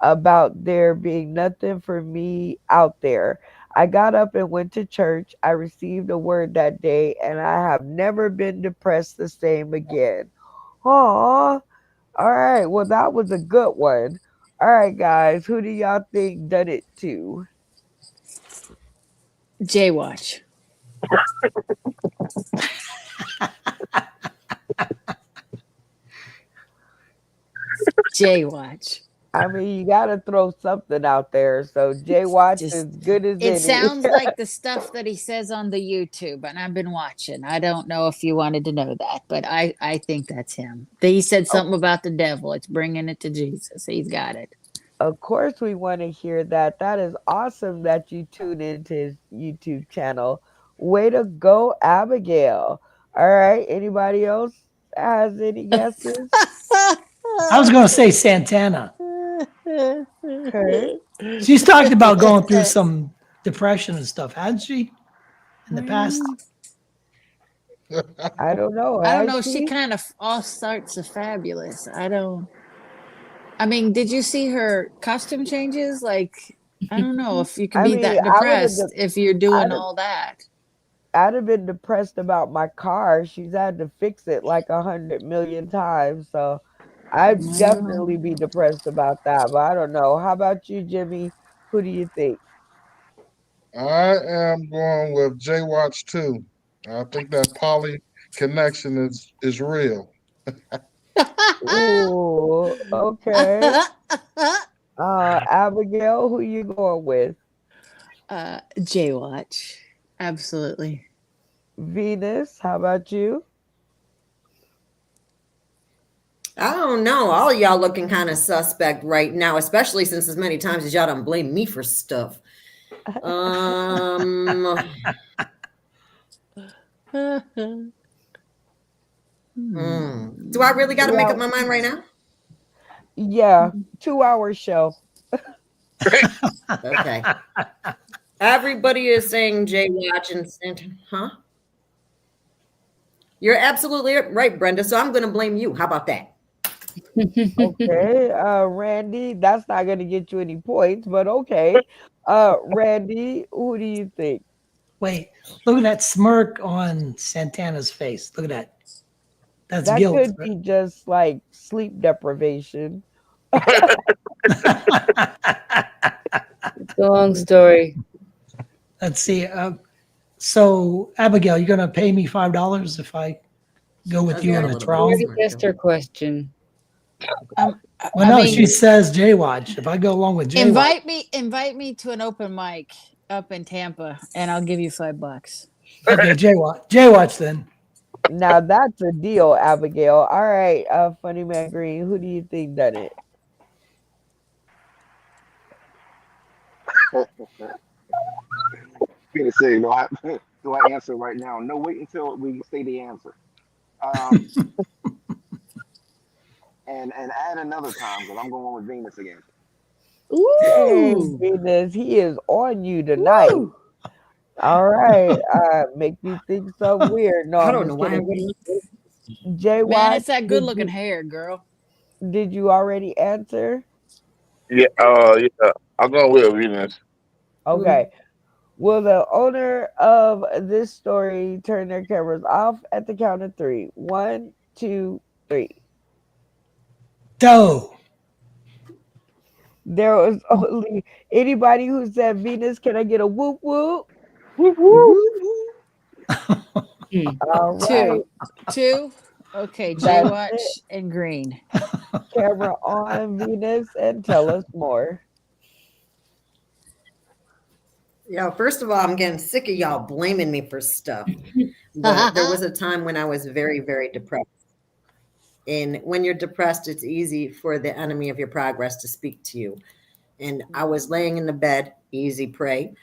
about there being nothing for me out there. I got up and went to church. I received a word that day and I have never been depressed the same again. Aw. All right. Well, that was a good one. All right, guys. Who do y'all think done it to? Jaywatch. Jaywatch. I mean, you got to throw something out there. So Jay Watch is Just good as it any. sounds like the stuff that he says on the YouTube, and I've been watching. I don't know if you wanted to know that, but I think that's him. He said something about the devil. It's bringing it to Jesus. He's got it. Of course, we want to hear that. That is awesome that you tune into his YouTube channel. Way to go, Abigail. All right. Anybody else has any guesses? I was going to say Santana. Okay. She's talked about going through some depression and stuff, hasn't she, in the past? I don't know. I don't Has know. She she? kind of all sorts of fabulous. I mean, did you see her costume changes? Like, I don't know if you can I be mean, that depressed if you're doing all that. I'd have been depressed about my car. She's had to fix it like 100 million times. So I'd definitely be depressed about that. But I don't know. How about you, Jimmy? Who do you think? I am going with J Watch too. I think that poly connection is real. Ooh, okay. Abigail, who you going with? Jaywatch. Absolutely. Venus, how about you? I don't know. All of y'all looking kind of suspect right now, especially since as many times as y'all don't blame me for stuff. Do I really got to make up my mind right now? Yeah, 2 hour show. Okay. Everybody is saying Jay Watch and Santa, huh? You're absolutely right, Brenda. So I'm going to blame you. How about that? Okay, Randy, that's not going to get you any points, but okay. Randy, who do you think? Wait, look at that smirk on Santana's face. Look at that. That's That guilt. could be just like sleep deprivation. It's a long story. Let's see. So, Abigail, you're going to pay me $5 if I go with you and it's I wrong? already asked her question. Well, no, she says Jaywatch. If I go along with Jaywatch. Invite me to an open mic up in Tampa, and I'll give you $5. Okay, Jaywatch then. Now that's a deal, Abigail. All right, Funny Man Green, who do you think done it? Peter say, do I answer right now? No, wait until we say the answer. And add another time because I'm going with Venus again. Hey, Ooh. Venus, he is on you tonight. Woo. All right, make me think something weird. No, I I'm don't know just why kidding. I'm Jay Man, Watch, it's that good looking hair, girl. did you already answer? Yeah, yeah. I'm going with Venus. Okay. Will the owner of this story turn their cameras off at the count of three? 1, 2, 3. Doe. There was only anybody who said Venus. Can I get a whoop whoop? Whoop, whoop. All right. Two. Okay, That's Jaywatch it. and Green. Camera on, Venus, and tell us more. Yeah, first of all, I'm getting sick of y'all blaming me for stuff. But there was a time when I was very, very depressed. And when you're depressed, it's easy for the enemy of your progress to speak to you. And I was laying in the bed, easy prey.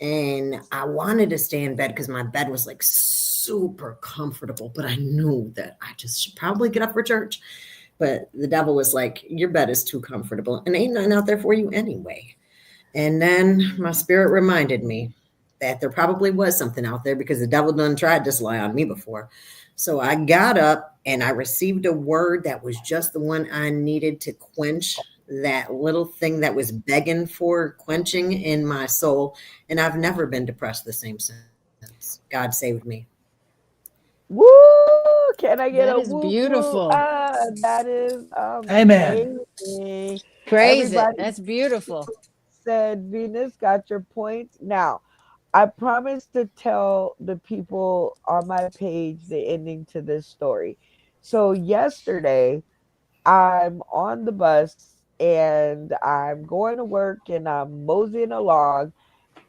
And I wanted to stay in bed because my bed was like super comfortable. But I knew that I just should probably get up for church. But the devil was like, your bed is too comfortable and ain't nothing out there for you anyway. And then my spirit reminded me that there probably was something out there because the devil done tried this lie on me before. So I got up and I received a word that was just the one I needed to quench that little thing that was begging for quenching in my soul. And I've never been depressed the same since. God saved me. Woo! Can I get That a is whoop whoop? beautiful. That is Amen. amazing. Praise it. Everybody That's beautiful. said Venus got your points. Now, I promise to tell the people on my page the ending to this story. So yesterday, I'm on the bus and I'm going to work and I'm moseying along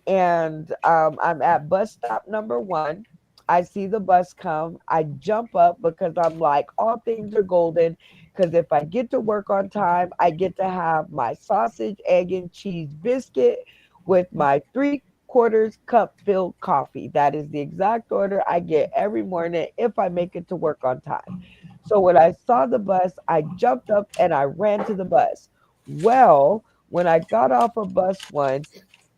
and I'm at bus stop number one. I see the bus come. I jump up because I'm like, all things are golden. Because if I get to work on time, I get to have my sausage, egg, and cheese biscuit with my 3/4 cup filled coffee. That is the exact order I get every morning if I make it to work on time. So when I saw the bus, I jumped up and I ran to the bus. Well, when I got off of bus one,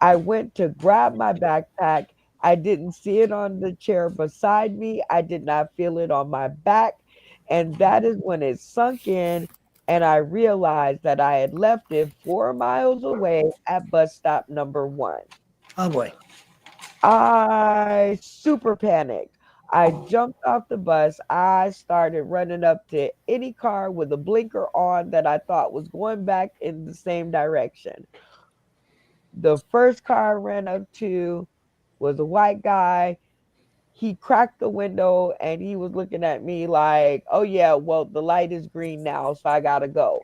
I went to grab my backpack. I didn't see it on the chair beside me. I did not feel it on my back. And that is when it sunk in and I realized that I had left it 4 miles away at bus stop number one. Oh boy. I super panicked. I jumped off the bus. I started running up to any car with a blinker on that I thought was going back in the same direction. The first car I ran up to was a white guy. He cracked the window and he was looking at me like, oh, yeah, well, the light is green now, so I got to go.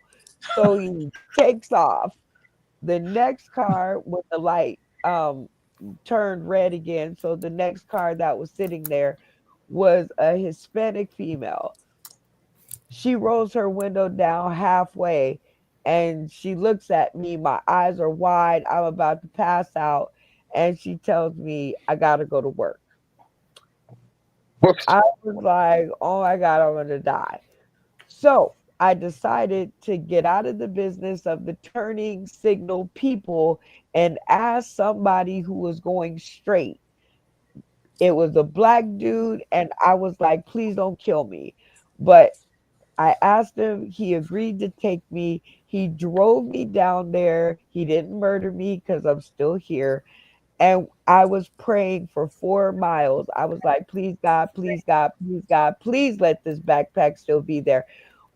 So he takes off. The next car with the light turned red again. So the next car that was sitting there was a Hispanic female. She rolls her window down halfway and she looks at me. My eyes are wide. I'm about to pass out. And she tells me, I got to go to work. I was like, oh my God, I'm going to die. So I decided to get out of the business of the turning signal people and ask somebody who was going straight. It was a black dude. And I was like, please don't kill me. But I asked him, he agreed to take me. He drove me down there. He didn't murder me because I'm still here. And I was praying for 4 miles. I was like, please, God, please, God, please, God, please let this backpack still be there.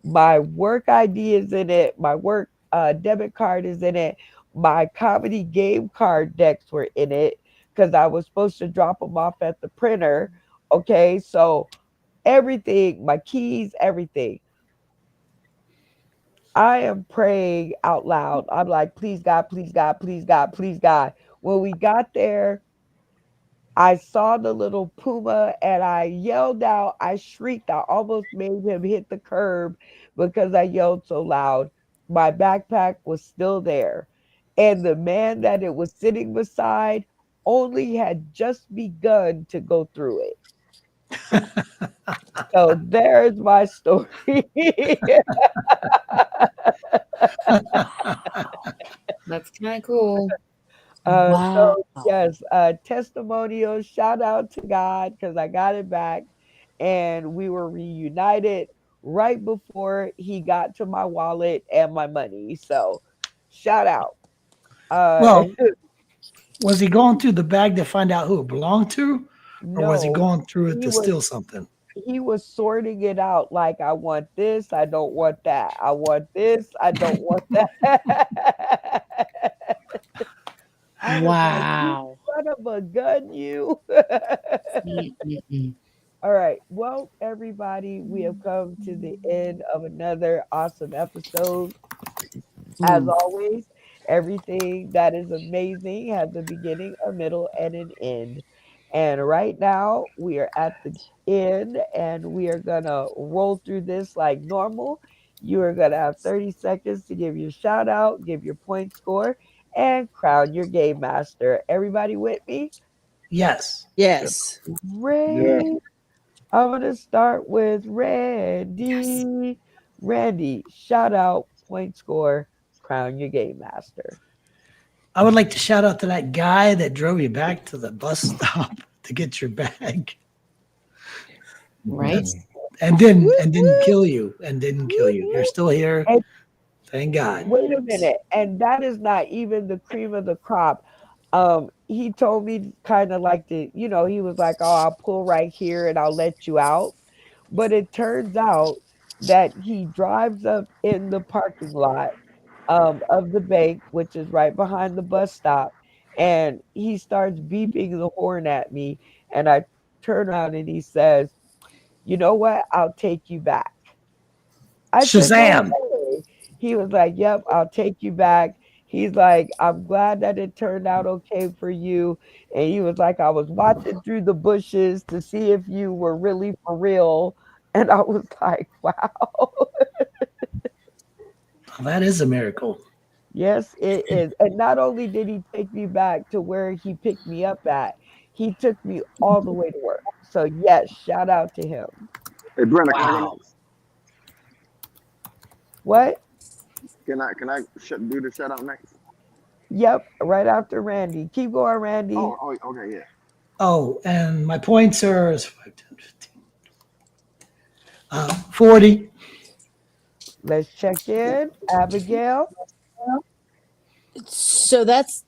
My work ID is in it. My work debit card is in it. My comedy game card decks were in it because I was supposed to drop them off at the printer. Okay, so everything, my keys, everything. I am praying out loud. I'm like, please, God, please, God, please, God, please, God. When we got there, I saw the little puma and I yelled out. I shrieked. I almost made him hit the curb because I yelled so loud. My backpack was still there. And the man that it was sitting beside only had just begun to go through it. So there's my story. That's kind of cool. Wow. So yes, testimonial. Shout out to God because I got it back, and we were reunited right before he got to my wallet and my money. So, shout out. Well, was he going through the bag to find out who it belonged to, or was he No, going through it he to was steal something? he was sorting it out. Like I want this, I don't want that. I want this, I don't want that. I was like, you Wow. son of a gun, you. Mm-mm-mm. All right. Well, everybody, we have come to the end of another awesome episode. As Mm. always, everything that is amazing has a beginning, a middle, and an end. And right now, we are at the end and we are going to roll through this like normal. You are going to have 30 seconds to give your shout out, give your point score, and crown your game master. Everybody with me? Yes. Yes. Yeah. Ray. I'm gonna start with Yes. Randy. Randy, shout out, point score, crown your game master. I would like to shout out to that guy that drove you back to the bus stop to get your bag. Right? And didn't kill you. And didn't kill you. You're still here. And Thank God. wait a minute, and that is not even the cream of the crop. He told me kind of like he was like, "Oh, I'll pull right here and I'll let you out." But it turns out that he drives up in the parking lot of the bank, which is right behind the bus stop, and he starts beeping the horn at me. And I turn around and he says, "You know what? I'll take you back." I said, "No Shazam. way." He was like, "Yep, I'll take you back." He's like, "I'm glad that it turned out okay for you." And he was like, "I was watching through the bushes to see if you were really for real." And I was like, "Wow." Well, that is a miracle. Yes, it is. And not only did he take me back to where he picked me up at, he took me all the way to work. So, yes, shout out to him. Hey, Brenda, can I go Wow. next? What? Can I do the shout out next? Yep, right after Randy. Keep going, Randy. Okay, yeah. Oh, and my points are 5, 10, 15, 40. Let's check in. Abigail. So that's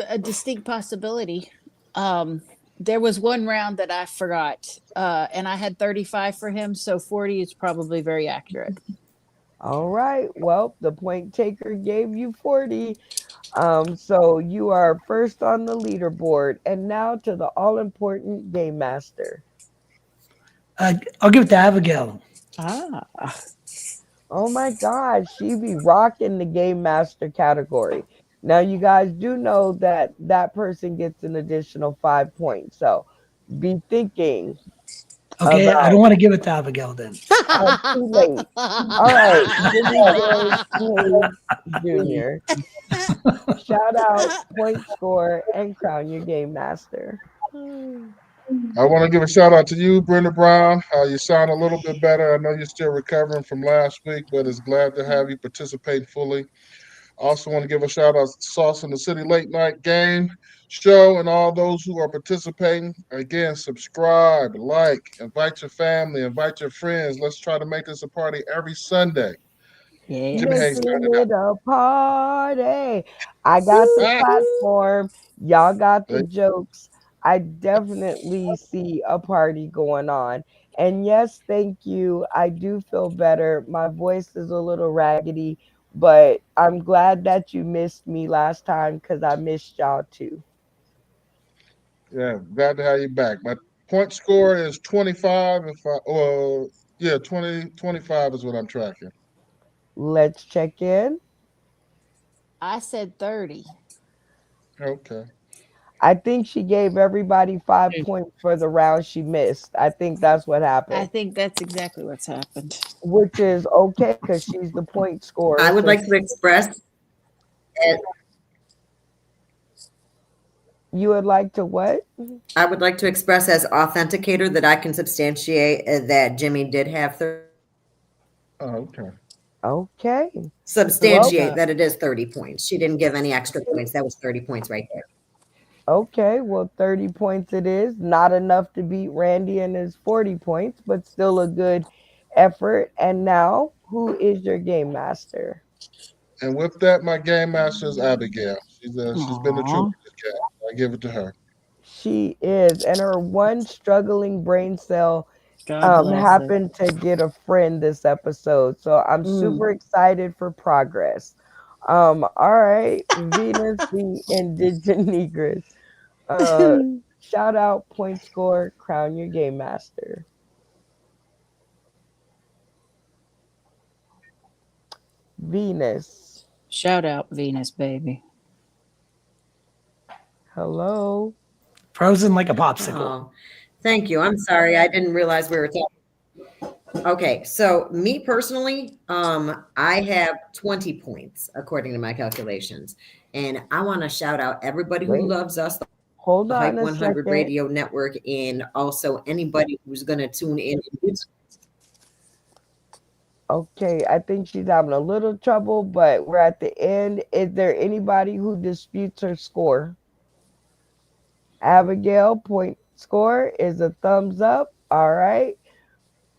a distinct possibility. There was one round that I forgot, and I had 35 for him, so 40 is probably very accurate. All right. Well, the point taker gave you 40. So you are first on the leaderboard. And now to the all important game master. I'll give it to Abigail. Ah. Oh my God, she be rocking the game master category. Now you guys do know that that person gets an additional 5 points. So be thinking Okay, I don't about want to give it to Abigail then. too late. All right, Jimmy Joe Hayes Jr. Shout out, point score, and crown your game master. I want to give a shout out to you, Brenda Brown. You sound a little bit better. I know you're still recovering from last week, but it's glad to have you participate fully. Also want to give a shout out to Sauce in the City Late Night Game Show and all those who are participating. Again, subscribe, like, invite your family, invite your friends. Let's try to make this a party every Sunday. Jimmy Yes. Hayes Making signing out. it a party. I got the Ah, platform. Y'all got the there jokes. I definitely see a party going on. And yes, thank you. I do feel better. My voice is a little raggedy, but I'm glad that you missed me last time because I missed y'all too. yeah, glad to have you back. My point score is 25. Yeah, 25 is what I'm tracking. Let's check in. I said 30. Okay. I think she gave everybody 5 points for the round she missed. I think that's what I happened, think that's exactly what's happened. which is okay because she's the point scorer. I would So like to express you would like to what? I would like to express as authenticator that I can substantiate that Jimmy did have Oh, okay. Okay. Well, substantiate that it is 30 points. She didn't give any extra points. That was 30 points right there. okay. Well, 30 points it is. Not enough to beat Randy and his 40 points, but still a good effort. And now, who is your game master? And with that, my game master is Abigail. She's been the truth Aw. in this game. I give it to her. She is. And her one struggling brain cell God bless her. happened to get a friend this episode. So I'm super excited for progress. All right. Venus the Indigenous. Shout out, point score, crown your game master. Venus. Shout out Venus, baby. Hello. Frozen like a popsicle. Oh, thank you. I'm sorry. I didn't realize we were talking. Okay, so me personally, I have 20 points according to my calculations. And I want to shout out everybody who Wait. loves us, Hold the on Hype a 100 second. Radio Network, and also anybody who's going to tune in. Okay, I think she's having a little trouble, but we're at the end. Is there anybody who disputes her score? Abigail, point score is a thumbs up. All right.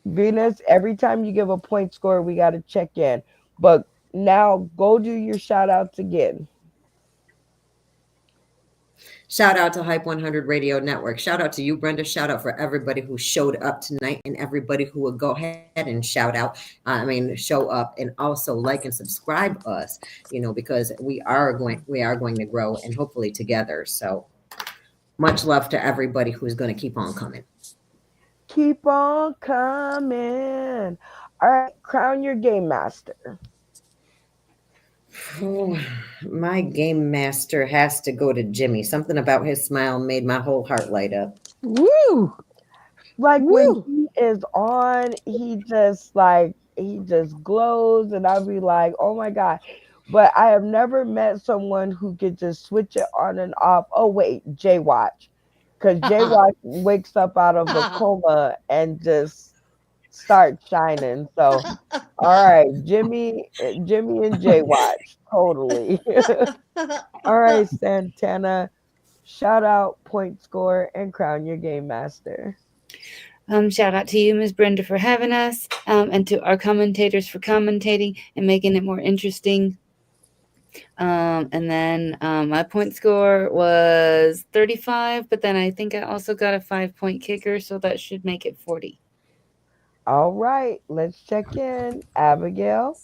Venus, every time you give a point score, we got to check in. But now go do your shout outs again. Shout out to Hype 100 Radio Network. Shout out to you, Brenda. Shout out for everybody who showed up tonight and everybody who would go ahead and shout out. Show up and also like and subscribe us. Because we are going to grow and hopefully together. So much love to everybody who's going to keep on coming. Keep on coming. All right, crown your game master. Oh, my game master has to go to Jimmy. Something about his smile made my whole heart light up. Woo! Like when Woo! he is on, he just glows, and I'll be like, oh my God. But I have never met someone who could just switch it on and off. Oh wait, Jay Watch. Because Jay Watch wakes up out of a coma and just starts shining. So all right, Jimmy and Jay Watch. Totally. All right, Santana. Shout out, point score, and crown your game master. Shout out to you, Ms. Brenda, for having us, and to our commentators for commentating and making it more interesting. And then my point score was 35, but then I think I also got a 5-point kicker, so that should make it 40. All right, let's check in. Abigail.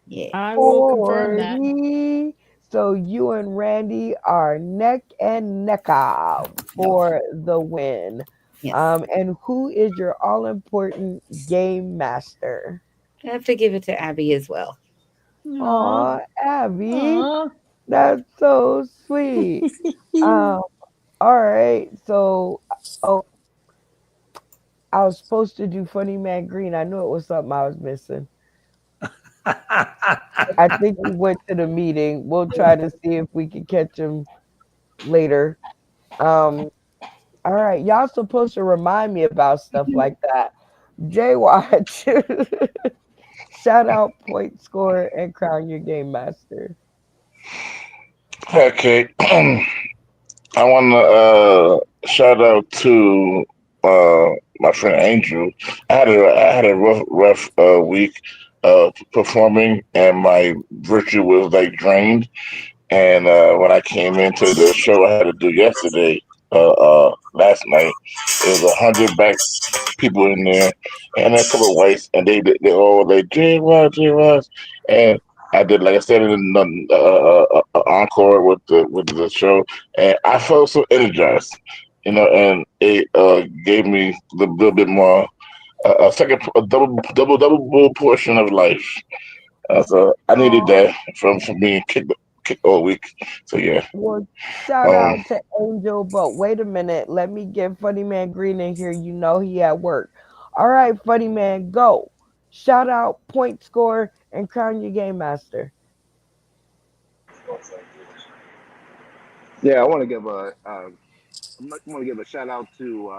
Yeah. I will confirm that. 40. So you and Randy are neck and neck for the win. Yes. And who is your all important game master? I have to give it to Abby as well. Aw, Abby. Aw. That's so sweet. All right. So, oh, I was supposed to do Funny Man Green. I knew it was something I was missing. I think he went to the meeting. We'll try to see if we can catch him later. All right. Y'all supposed to remind me about stuff like that. Jay Watch. Shout out, point score, and crown your game master. Okay. I want to shout out to my friend Angel. I had a rough week performing, and my virtue was like drained. And when I came into the show I had to do yesterday, last night, it was 100 back people in there, and a couple of whites, and they all like J Ross, and I did like I said in the encore with the show, and I felt so energized, and it gave me a little bit more a double portion of life. So I needed that from being kicked all week. So yeah. Well, shout out to Angel, but wait a minute. Let me get Funny Man Green in here. You know he at work. All right, Funny Man, go. Shout out, point score, and crown your game master. Yeah, I want to give a shout out to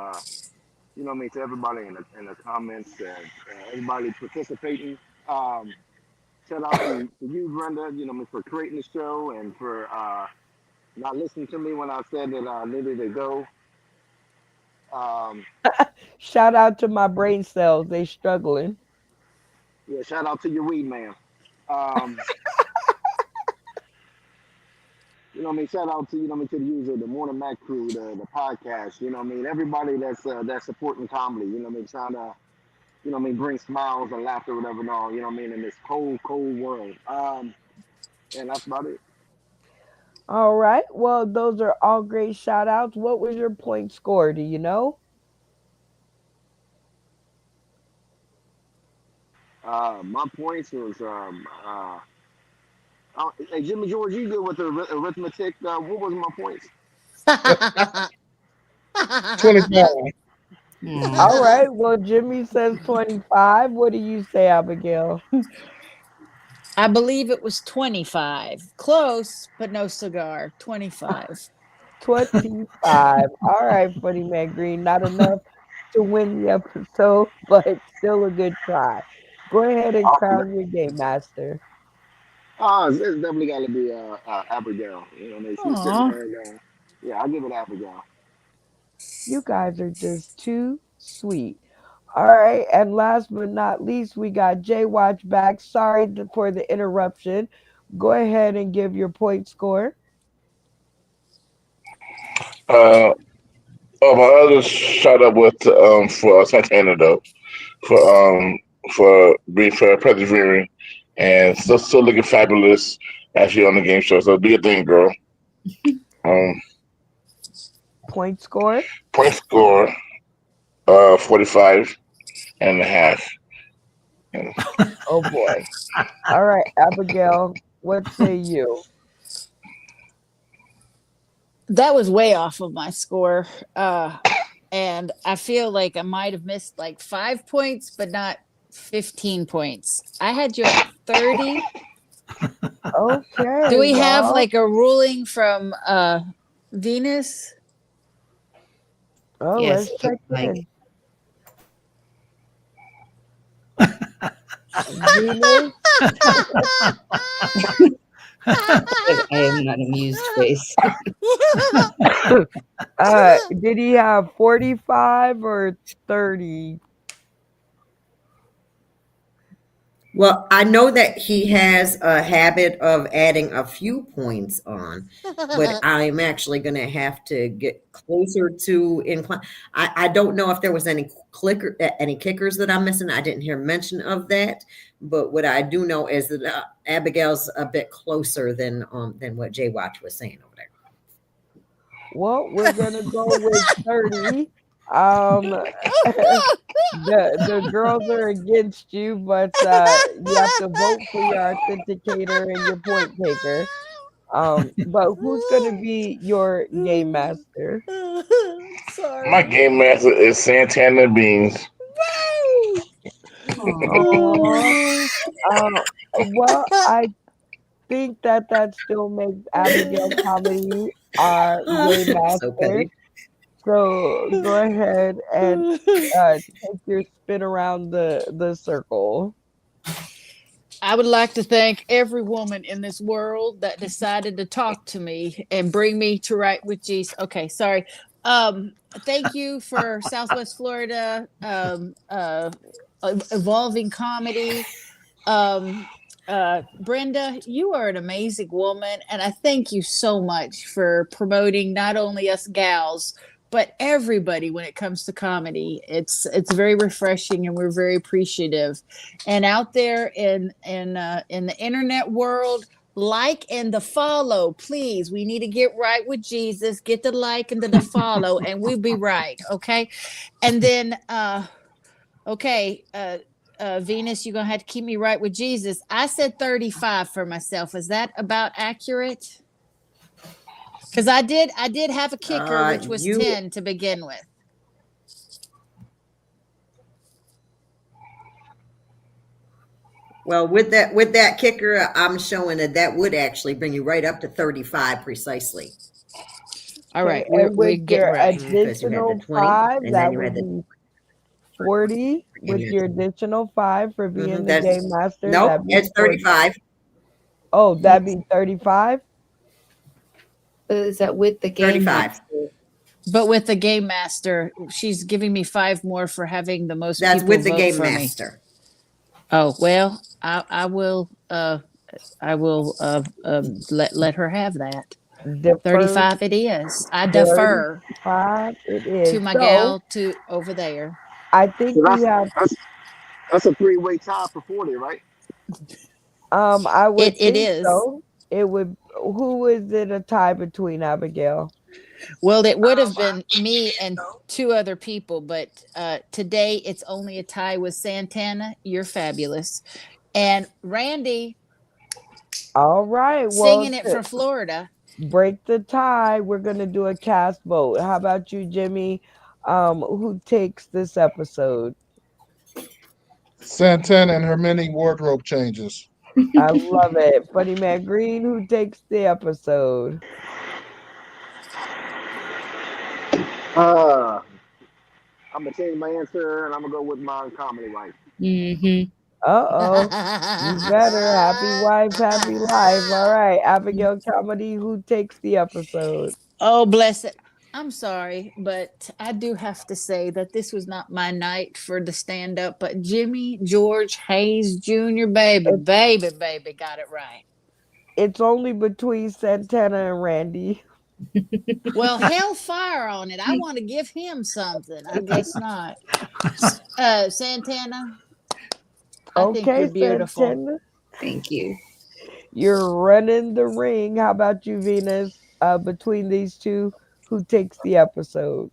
to everybody in the comments and everybody participating. Um, Shout out to you, Brenda, for creating the show and for not listening to me when I said that I needed to go. Um, Shout out to my brain cells. They struggling. yeah, shout out to your weed man. Um, shout out to, to the user, the Morning Mac crew, the podcast, everybody that's supporting comedy, trying to, bring smiles and laughter, whatever, and all, in this cold world. And that's about it. All right. Well, those are all great shout outs. What was your point score? Do you know? My points was hey, Jimmy George, you good with the arithmetic? What was my points? 25. All right. Well, Jimmy says 25. What do you say, Abigail? I believe it was 25. Close, but no cigar. 25. 25. All right, Funny Man Green. Not enough to win the episode, but still a good try. Go ahead and crown your game master. It's definitely got to be Abigail. You know, what I mean, she's sitting Aw. there, and yeah, I'll give it Abigail. You guys are just too sweet. All right, and last but not least, we got Jay Watch back. Sorry for the interruption. Go ahead and give your point score. Uh, my other shout out with for Santana though for being for persevering and still looking fabulous actually on the game show. So be a thing, girl. Um, Point score. point score 45 and a half. Oh boy. All right, Abigail, what say you? That was way off of my score. And I feel like I might have missed like 5 points, but not 15 points. I had you at 30. Okay. Do we have Well, like a ruling from Venus? oh, Yes, let's it check looks like in. Venus, I am not amused face. did he have 45 or 30? Well, I know that he has a habit of adding a few points on, but I'm actually going to have to get closer to incline. I don't know if there was any kickers that I'm missing. I didn't hear mention of that, but what I do know is that Abigail's a bit closer than what Jay Watch was saying over there. Well, we're gonna go with 30. The girls are against you, but you have to vote for your authenticator and your point taker. But who's gonna be your game master? Sorry. My game master is Santana Beans. Aw. Well, I think that still makes Abigail Comedy our game So master. petty. So go ahead and take your spin around the circle. I would like to thank every woman in this world that decided to talk to me and bring me to Right with Jesus. Okay, sorry. Thank you for Southwest Florida, evolving comedy. Brenda, you are an amazing woman, and I thank you so much for promoting not only us gals but everybody when it comes to comedy. It's very refreshing, and we're very appreciative. And out there in the internet world, like and the follow, please. We need to get right with Jesus. Get the like and the follow, and we'll be right. Okay, and then okay. Venus, you're gonna have to keep me right with Jesus. I said 35 for myself. Is that about accurate? Because I did have a kicker, which was 10 to begin with. Well, with that kicker, I'm showing that would actually bring you right up to 35 precisely. All right, Okay, and we're with getting your right. Because you had the additional 20, 5, and that then you had would the be 40. With your additional 5 for being the game master, nope, that'd be it's 40. 35. Oh, that'd be 35. Is that with the game 35. master? But with the game master, she's giving me 5 more for having the most That's people with the vote game for master. me. Oh well, I will let her have that. Defer 35 it is. I defer 35 it is. to my So gal to over there. I think So we have. that's a three-way tie for 40, right? I would It think is. so. It would. Who is it a tie between, Abigail? Well, it would have been me and 2 other people, but today it's only a tie with Santana. You're fabulous. And Randy All right. Well, singing it for Florida. break the tie. We're gonna do a cast vote. How about you, Jimmy? Who takes this episode? Santana and her many wardrobe changes. I love it. Funny Man Green, who takes the episode? I'm gonna change my answer, and I'm gonna go with my comedy wife. Mm-hmm. You better. Happy wife, happy life. All right, Abigail Comedy, who takes the episode? Oh, bless it. I'm sorry, but I do have to say that this was not my night for the stand up, but Jimmy George Hayes Jr., It, baby, got it right. it's only between Santana and Randy. Well, hellfire on it. I want to give him something. I guess not. Santana, I think you're Okay, beautiful. Santana, Thank you. you're running the ring. How about you, Venus? Between these two, who takes the episode?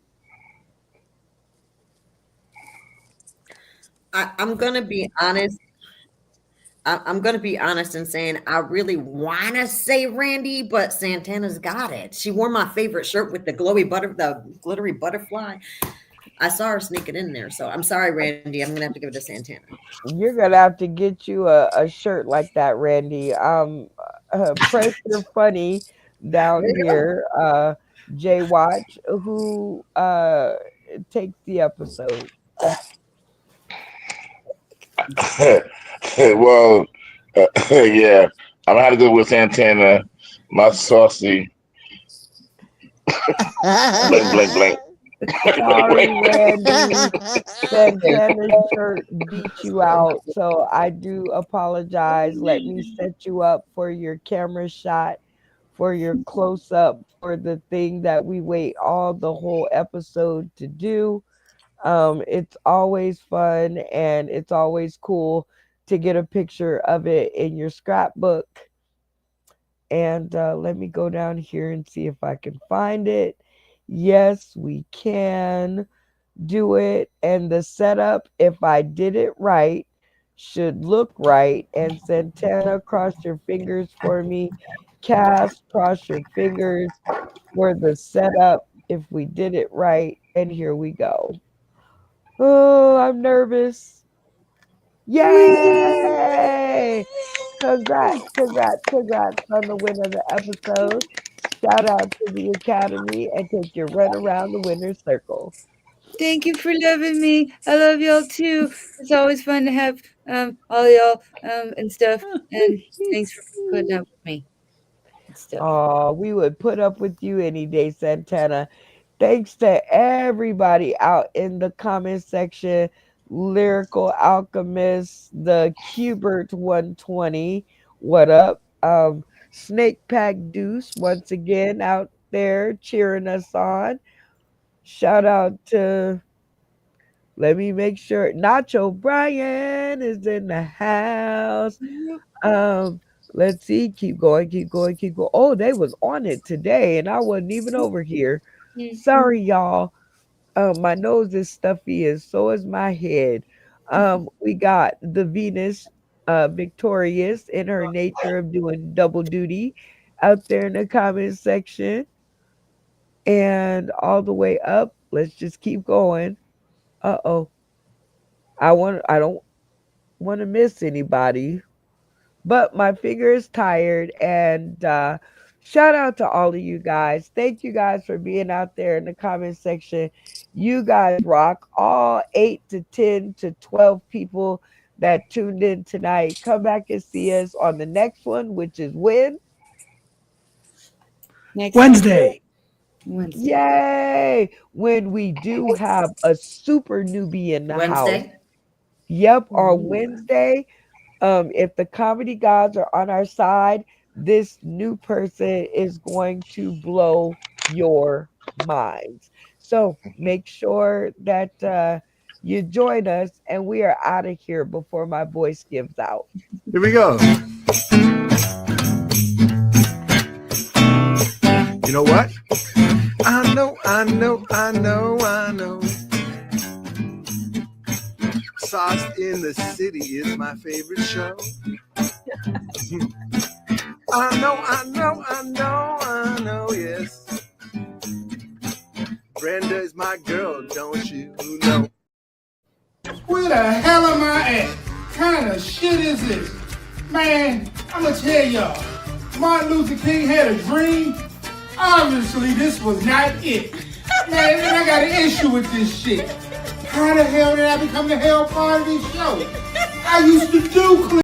I'm gonna be honest. I'm gonna be honest in saying I really want to say Randy, but Santana's got it. She wore my favorite shirt with the glittery butterfly. I saw her sneak it in there. So I'm sorry, Randy. I'm gonna have to give it to Santana. You're gonna have to get you a shirt like that, Randy. Pressure funny down There you go. here. Jay Watch, who takes the episode. Well, yeah, I'm gonna have to go with Santana. My saucy blank, blank, blank. Sorry, Randy. Santana's shirt beat you out, so I do apologize. Let me set you up for your camera shot, for your close up, for the thing that we wait all the whole episode to do. It's always fun and it's always cool to get a picture of it in your scrapbook. And let me go down here and see if I can find it. Yes, we can do it. And the setup, if I did it right, should look right. And Santana, cross your fingers for me. Cass, cross your fingers for the setup if we did it right. And here we go. Oh, I'm nervous. Yay! Congrats on the win of the episode. Shout out to the Academy and take your run around the winner's circle. Thank you for loving me. I love y'all too. It's always fun to have all y'all and stuff. And thanks for putting up with me and stuff. Oh, we would put up with you any day, Santana. Thanks to everybody out in the comment section. Lyrical Alchemist, the Cubert 120. What up? Snake Pack Deuce once again out there cheering us on. Shout out to, let me make sure, Nacho Brian is in the house. Let's see, keep going. Oh, they was on it today and I wasn't even over here. Sorry, y'all. My nose is stuffy and so is my head. We got the Venus victorious in her nature of doing double duty out there in the comment section. And all the way up, let's just keep going. Uh-oh. I don't want to miss anybody. But my finger is tired and shout out to all of you guys. Thank you guys for being out there in the comment section. You guys rock. All 8 to 10 to 12 people that tuned in tonight. Come back and see us on the next one, which is when? Next Wednesday. Yay! When we do have a super newbie in the house. Wednesday. Yep, on Wednesday. If the comedy gods are on our side, this new person is going to blow your minds. So make sure that you join us, and we are out of here before my voice gives out. Here we go. You know what? I know. Sauce in the City is my favorite show. I know, yes. Brenda is my girl, don't you know? Where the hell am I at? Kind of shit is this? Man, I'm gonna tell y'all. Martin Luther King had a dream. Obviously, this was not it. Man, I got an issue with this shit. How the hell did I become the hell part of this show? I used to do.